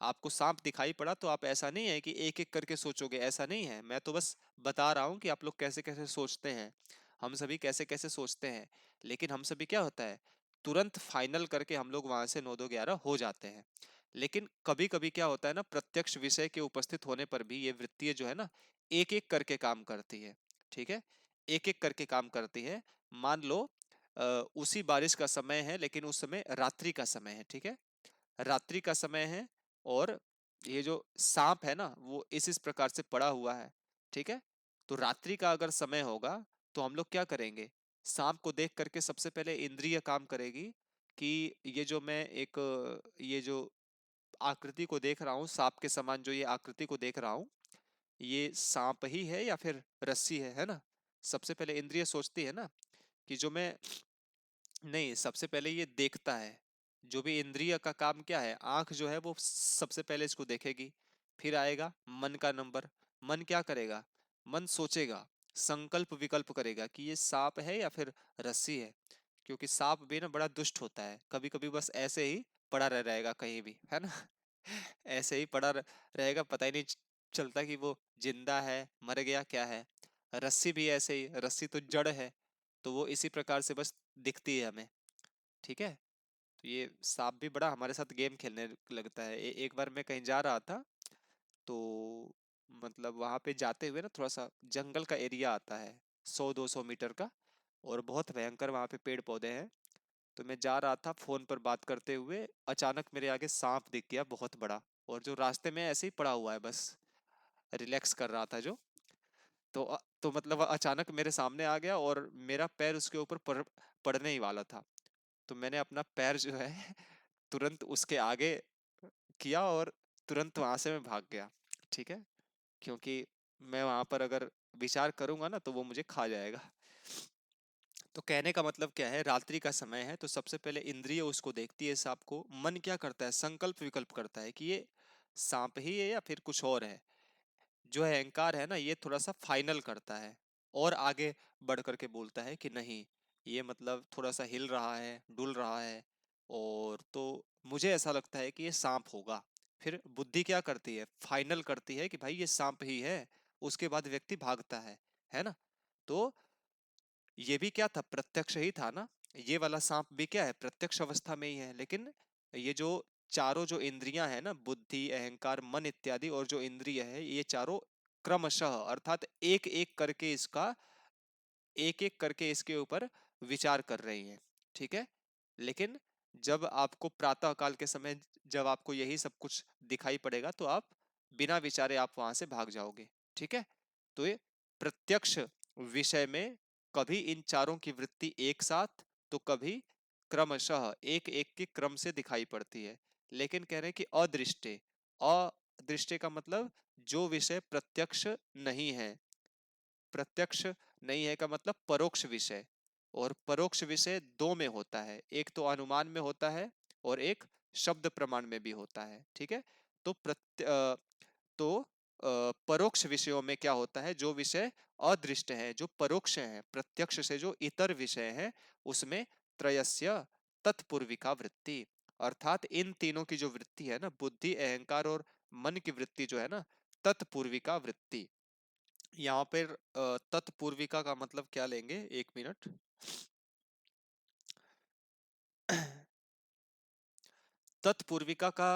आपको सांप दिखाई पड़ा तो आप ऐसा नहीं है कि एक एक करके सोचोगे, ऐसा नहीं है, मैं तो बस बता रहा हूं कि आप लोग कैसे कैसे सोचते हैं, हम सभी कैसे कैसे सोचते हैं। लेकिन हम सभी क्या होता है, तुरंत फाइनल करके हम लोग वहां से 9 2 11 हो जाते हैं। लेकिन कभी कभी क्या होता है ना, प्रत्यक्ष विषय के उपस्थित होने पर भी ये वृत्तियां जो है ना, एक एक करके काम करती है। ठीक है, एक एक करके काम करती है। मान लो उसी बारिश का समय है, लेकिन उस समय रात्रि का समय है। ठीक है, रात्रि का समय है, और ये जो सांप है ना वो इस प्रकार से पड़ा हुआ है। ठीक है, तो रात्रि का अगर समय होगा तो हम लोग क्या करेंगे, सांप को देख करके सबसे पहले इंद्रिय काम करेगी कि ये जो मैं एक ये जो आकृति को देख रहा हूँ, सांप के समान जो ये आकृति को देख रहा हूँ, ये सांप ही है या फिर रस्सी है ना। सबसे पहले इंद्रिय सोचती है ना कि जो मैं, नहीं, सबसे पहले ये देखता है। जो भी इंद्रिय का काम क्या है, आंख जो है वो सबसे पहले इसको देखेगी। फिर आएगा मन का नंबर। मन क्या करेगा, मन सोचेगा, संकल्प विकल्प करेगा कि ये सांप है या फिर रस्सी है। क्योंकि सांप भी ना बड़ा दुष्ट होता है, कभी कभी बस ऐसे ही पड़ा रह रहेगा कहीं भी, है ना। ऐसे ही पड़ा रहेगा, पता ही नहीं चलता कि वो जिंदा है, मर गया, क्या है। रस्सी भी ऐसे ही, रस्सी तो जड़ है, तो वो इसी प्रकार से बस दिखती है हमें। ठीक है। तो ये सांप भी बड़ा हमारे साथ गेम खेलने लगता है। एक बार मैं कहीं जा रहा था, तो मतलब वहां पे जाते हुए ना थोड़ा सा जंगल का एरिया आता है, 100-200 मीटर का, और बहुत भयंकर वहां पे पेड़ पौधे हैं। तो मैं जा रहा था फोन पर बात करते हुए, अचानक मेरे आगे सांप दिख गया बहुत बड़ा, और जो रास्ते में ऐसे ही पड़ा हुआ है, बस रिलैक्स कर रहा था जो। तो मतलब अचानक मेरे सामने आ गया और मेरा पैर उसके ऊपर पड़ने ही वाला था। तो मैंने अपना पैर जो है तुरंत उसके आगे किया और तुरंत वहां से मैं भाग गया। ठीक है। क्योंकि मैं वहां पर अगर विचार करूंगा ना तो वो मुझे खा जाएगा। तो कहने का मतलब क्या है, रात्रि का समय है तो सबसे पहले इंद्रिय उसको देखती है सांप को। मन क्या करता है, संकल्प विकल्प करता है कि ये सांप ही है या फिर कुछ और है। जो अहंकार है ना, ये थोड़ा सा फाइनल करता है और आगे बढ़ करके बोलता है कि नहीं, ये मतलब थोड़ा सा हिल रहा है, डुल रहा है, और तो मुझे ऐसा लगता है कि ये सांप होगा। फिर बुद्धि क्या करती है, फाइनल करती है कि भाई ये सांप ही है। उसके बाद व्यक्ति भागता है ना। तो ये भी क्या था, प्रत्यक्ष ही था ना। ये वाला सांप भी क्या है, प्रत्यक्ष अवस्था में ही है। लेकिन ये जो चारों जो इंद्रियां हैं ना, बुद्धि, अहंकार, मन इत्यादि, और जो इंद्रिय है, ये चारों क्रमशः अर्थात एक एक करके इसके ऊपर विचार कर रही हैं। ठीक है। लेकिन जब आपको प्रातः काल के समय जब आपको यही सब कुछ दिखाई पड़ेगा तो आप बिना विचारे आप वहां से भाग जाओगे। ठीक है। तो ये प्रत्यक्ष विषय में कभी इन चारों की वृत्ति एक साथ, तो कभी क्रमशः एक एक के क्रम से दिखाई पड़ती है। लेकिन कह रहे हैं कि अदृष्टे, अदृष्टे का मतलब जो विषय प्रत्यक्ष नहीं है। प्रत्यक्ष नहीं है का मतलब परोक्ष विषय। और परोक्ष विषय दो में होता है, एक तो अनुमान में होता है और एक शब्द प्रमाण में भी होता है। ठीक है। तो परोक्ष विषयों में क्या होता है, जो विषय अदृष्ट है, जो परोक्ष है, प्रत्यक्ष से जो इतर विषय है, उसमें त्रयस्य तत्पूर्विका वृत्ति, अर्थात इन तीनों की जो वृत्ति है ना, बुद्धि, अहंकार और मन की वृत्ति जो है ना, तत्पूर्विका वृत्ति। यहाँ पर तत्पूर्विका का मतलब क्या लेंगे, 1 मिनट। तत्पूर्विका का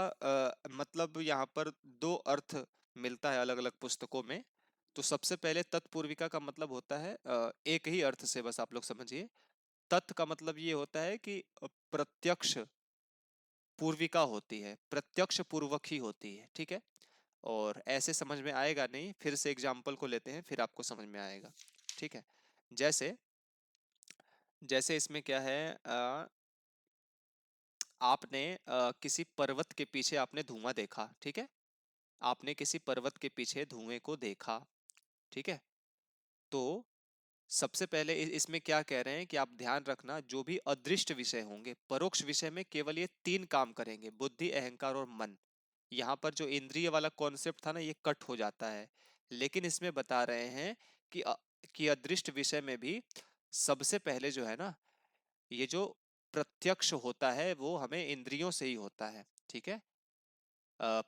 मतलब यहाँ पर दो अर्थ मिलता है अलग अलग पुस्तकों में। तो सबसे पहले तत्पूर्विका का मतलब होता है, एक ही अर्थ से बस आप लोग समझिए। तत् का मतलब ये होता है कि प्रत्यक्ष पूर्विका होती है, प्रत्यक्ष पूर्वक ही होती है। ठीक है। और ऐसे समझ में आएगा नहीं, फिर से एग्जाम्पल को लेते हैं, फिर आपको समझ में आएगा। ठीक है। जैसे जैसे इसमें क्या है, आपने किसी पर्वत के पीछे आपने धुआं देखा। ठीक है। आपने किसी पर्वत के पीछे धुएं को देखा। ठीक है। तो सबसे पहले इसमें क्या कह रहे हैं कि आप ध्यान रखना, जो भी अदृष्ट विषय होंगे, परोक्ष विषय में केवल ये तीन काम करेंगे, बुद्धि, अहंकार और मन। यहाँ पर जो इंद्रिय वाला कॉन्सेप्ट था ना, ये कट हो जाता है। लेकिन इसमें बता रहे हैं कि कि अदृष्ट विषय में भी सबसे पहले जो है ना, ये जो प्रत्यक्ष होता है वो हमें इंद्रियों से ही होता है। ठीक है।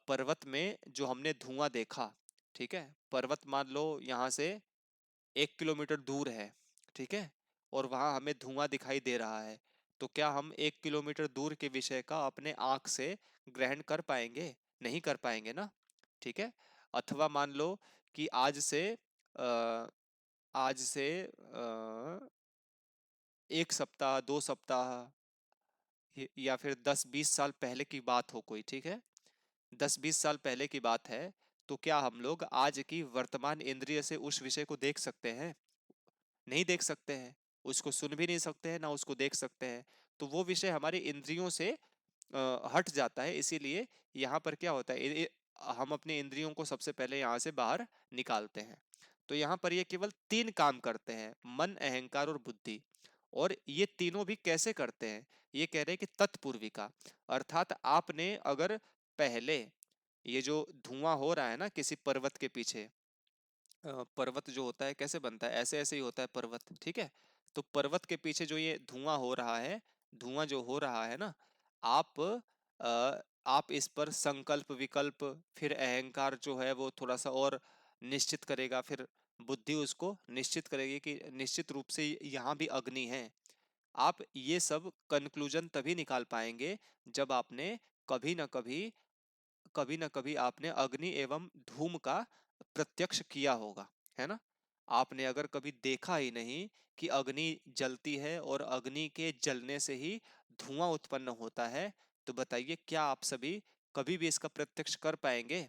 पर्वत में जो हमने धुआं देखा, ठीक है, पर्वत मान लो यहाँ से 1 किलोमीटर दूर है। ठीक है। और वहां हमें धुआं दिखाई दे रहा है। तो क्या हम 1 किलोमीटर दूर के विषय का अपने आंख से ग्रहण कर पाएंगे? नहीं कर पाएंगे ना। ठीक है। अथवा मान लो कि आ, आज से 1 सप्ताह, 2 सप्ताह, या फिर 10-20 साल पहले की बात हो कोई। ठीक है। 10-20 साल पहले की बात है। तो क्या हम लोग आज की वर्तमान इंद्रिय से उस विषय को देख सकते हैं? नहीं देख सकते हैं। उसको सुन भी नहीं सकते हैं ना उसको देख सकते हैं। तो वो विषय हमारी इंद्रियों से हट जाता है। इसीलिए यहाँ पर क्या होता है, हम अपने इंद्रियों को सबसे पहले यहाँ से बाहर निकालते हैं। तो यहाँ पर ये केवल तीन काम करते हैं, मन, अहंकार और बुद्धि। और ये तीनों भी कैसे करते हैं, ये कह रहे हैं कि तत्पूर्विका, अर्थात आपने अगर पहले ये जो धुआं हो रहा है ना किसी पर्वत के पीछे, पर्वत जो होता है कैसे बनता है, ऐसे ऐसे ही होता है पर्वत, ठीक है। तो पर्वत के पीछे जो ये धुआं हो रहा है, धुआं जो हो रहा है ना, आप आप इस पर संकल्प विकल्प, फिर अहंकार जो है वो थोड़ा सा और निश्चित करेगा, फिर बुद्धि उसको निश्चित करेगी कि निश्चित रूप से यहाँ भी अग्नि है। आप ये सब कंक्लूजन तभी निकाल पाएंगे जब आपने कभी ना कभी, कभी ना कभी आपने अग्नि एवं धूम का प्रत्यक्ष किया होगा, है ना। आपने अगर कभी देखा ही नहीं कि अग्नि जलती है और अग्नि के जलने से ही धुआं उत्पन्न होता है, तो बताइए क्या आप सभी कभी भी इसका प्रत्यक्ष कर पाएंगे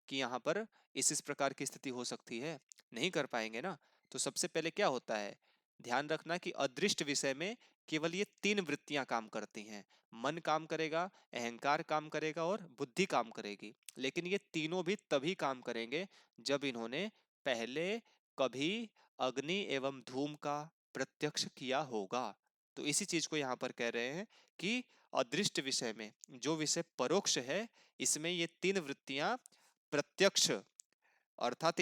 कि यहाँ पर इस प्रकार की स्थिति हो सकती है? नहीं कर पाएंगे ना। तो सबसे पहले क्या होता है, ध्यान रखना कि अदृष्ट विषय में केवल ये तीन वृत्तियां काम करती हैं। मन काम करेगा, अहंकार काम करेगा और बुद्धि काम करेगी। लेकिन ये तीनों भी तभी काम करेंगे जब इन्होंने पहले कभी अग्नि एवं धूम का प्रत्यक्ष किया होगा। तो इसी चीज को यहाँ पर कह रहे हैं कि अदृष्ट विषय में, जो विषय परोक्ष है, इसमें ये तीन वृत्तियां प्रत्यक्ष, अर्थात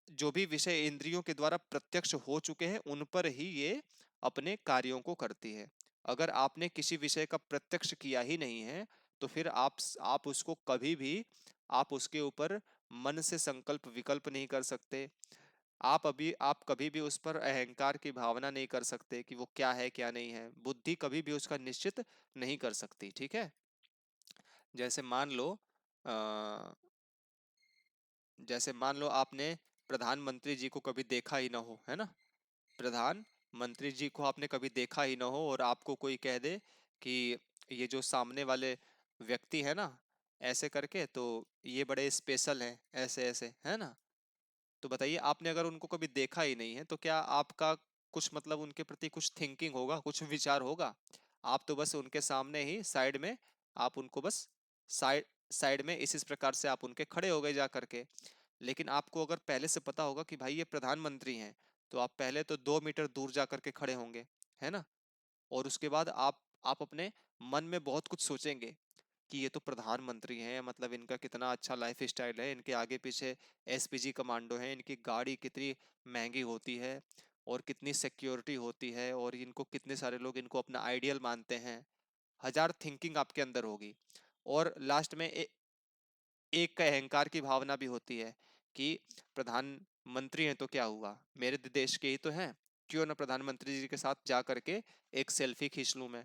जो भी विषय इंद्रियों के द्वारा प्रत्यक्ष हो चुके हैं उन पर ही ये अपने कार्यों को करती है। अगर आपने किसी विषय का प्रत्यक्ष किया ही नहीं है तो फिर आप उसको कभी भी, आप उसके ऊपर मन से संकल्प विकल्प नहीं कर सकते। आप कभी भी उस पर अहंकार की भावना नहीं कर सकते कि वो क्या है क्या नहीं है। बुद्धि कभी भी उसका निश्चित नहीं कर सकती, ठीक है। जैसे मान लो अ, जैसे मान लो आपने प्रधानमंत्री जी को कभी देखा ही ना हो, है ना। प्रधानमंत्री जी को आपने कभी देखा ही ना हो और आपको कोई कह दे कि ये जो सामने वाले व्यक्ति है ना, ऐसे करके तो ये बड़े स्पेशल हैं, ऐसे ऐसे, है ना। तो बताइए आपने अगर उनको कभी देखा ही नहीं है तो क्या आपका कुछ मतलब उनके प्रति कुछ थिंकिंग होगा, कुछ विचार होगा? आप तो बस उनके सामने ही साइड में, आप उनको बस साइड साइड में इस प्रकार से आप उनके खड़े हो गए जा करके। लेकिन आपको अगर पहले से पता होगा कि भाई ये प्रधानमंत्री हैं, तो आप पहले तो 2 मीटर दूर जा करके खड़े होंगे, है ना। और उसके बाद आप अपने मन में बहुत कुछ सोचेंगे कि ये तो प्रधानमंत्री हैं, मतलब इनका कितना अच्छा लाइफ स्टाइल है, इनके आगे पीछे एसपीजी कमांडो हैं, इनकी गाड़ी कितनी महंगी होती है और कितनी सिक्योरिटी होती है, और इनको कितने सारे लोग इनको अपना आइडियल मानते हैं। हजार थिंकिंग आपके अंदर होगी। और लास्ट में एक का अहंकार की भावना भी होती है कि प्रधानमंत्री हैं तो क्या हुआ, मेरे देश के ही तो हैं, क्यों ना प्रधानमंत्री जी के साथ जा करके एक सेल्फी खींच लूं मैं।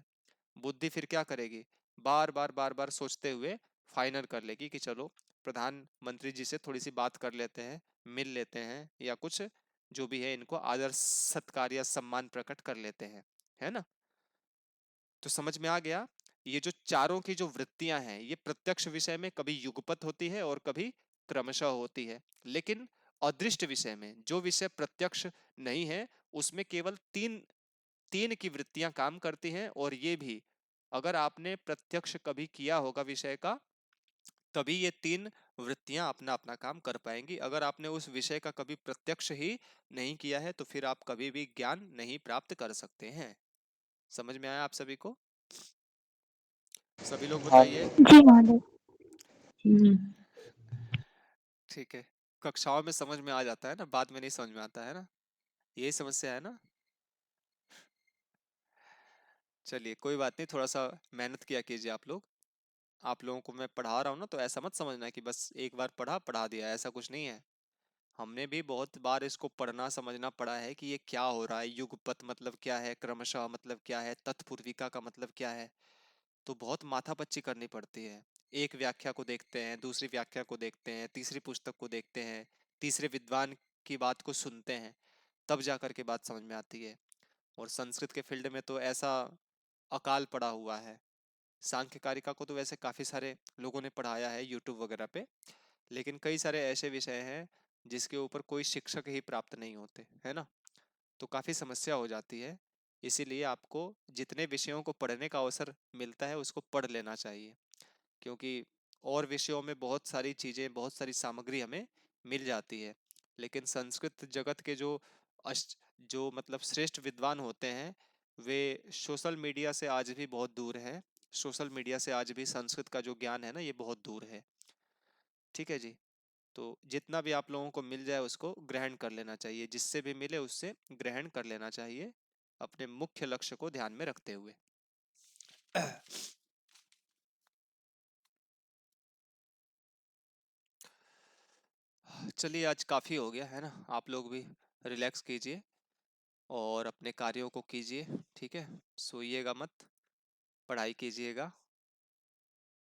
बुद्धि फिर क्या करेगी, बार बार सोचते हुए फाइनल कर लेगी कि चलो प्रधानमंत्री जी से थोड़ी सी बात कर लेते हैं, मिल लेते हैं, या कुछ जो भी है इनको आदर सत्कार या सम्मान प्रकट कर लेते हैं, है ना। तो समझ में आ गया, ये जो चारों की जो वृत्तियां हैं ये प्रत्यक्ष विषय में कभी युगपत होती है और कभी क्रमशः होती है। लेकिन अदृष्ट विषय में, जो विषय प्रत्यक्ष नहीं है, उसमें केवल तीन तीन की वृत्तियां काम करती हैं। और ये भी अगर आपने प्रत्यक्ष कभी किया होगा विषय का, तभी ये तीन वृत्तियां अपना अपना काम कर पाएंगी। अगर आपने उस विषय का कभी प्रत्यक्ष ही नहीं किया है तो फिर आप कभी भी ज्ञान नहीं प्राप्त कर सकते हैं। समझ में आया आप सभी को? सभी लोग हाँ बताइए। जी। जी महोदय। ठीक है, कक्षाओं में समझ में आ जाता है ना, बाद में नहीं समझ में आता है ना, यही समस्या है ना। चलिए कोई बात नहीं, थोड़ा सा मेहनत किया कीजिए आप लोग। आप लोगों को मैं पढ़ा रहा हूँ ना, तो ऐसा मत समझना कि बस एक बार पढ़ा पढ़ा दिया, ऐसा कुछ नहीं है। हमने भी बहुत बार इसको पढ़ना समझना पड़ा है कि ये क्या हो रहा है, युगपत मतलब क्या है, क्रमशः मतलब क्या है, तत्पूर्विका का मतलब क्या है। तो बहुत माथापच्ची करनी पड़ती है। एक व्याख्या को देखते हैं, दूसरी व्याख्या को देखते हैं, तीसरी पुस्तक को देखते हैं, तीसरे विद्वान की बात को सुनते हैं, तब जा कर के बात समझ में आती है। और संस्कृत के फील्ड में तो ऐसा अकाल पड़ा हुआ है। सांख्य कारिका को तो वैसे काफी सारे लोगों ने पढ़ाया है यूट्यूब वगैरह पे, लेकिन कई सारे ऐसे विषय हैं जिसके ऊपर कोई शिक्षक ही प्राप्त नहीं होते, है ना। तो काफी समस्या हो जाती है। इसीलिए आपको जितने विषयों को पढ़ने का अवसर मिलता है उसको पढ़ लेना चाहिए, क्योंकि और विषयों में बहुत सारी चीजें, बहुत सारी सामग्री हमें मिल जाती है, लेकिन संस्कृत जगत के जो मतलब श्रेष्ठ विद्वान होते हैं, वे सोशल मीडिया से आज भी बहुत दूर हैं। सोशल मीडिया से आज भी संस्कृत का जो ज्ञान है ना, ये बहुत दूर है। ठीक है जी। तो जितना भी आप लोगों को मिल जाए उसको ग्रहण कर लेना चाहिए, जिससे भी मिले उससे ग्रहण कर लेना चाहिए, अपने मुख्य लक्ष्य को ध्यान में रखते हुए। चलिए, आज काफी हो गया है ना, आप लोग भी रिलैक्स कीजिए और अपने कार्यों को कीजिए। ठीक है, सोइएगा मत, पढ़ाई कीजिएगा।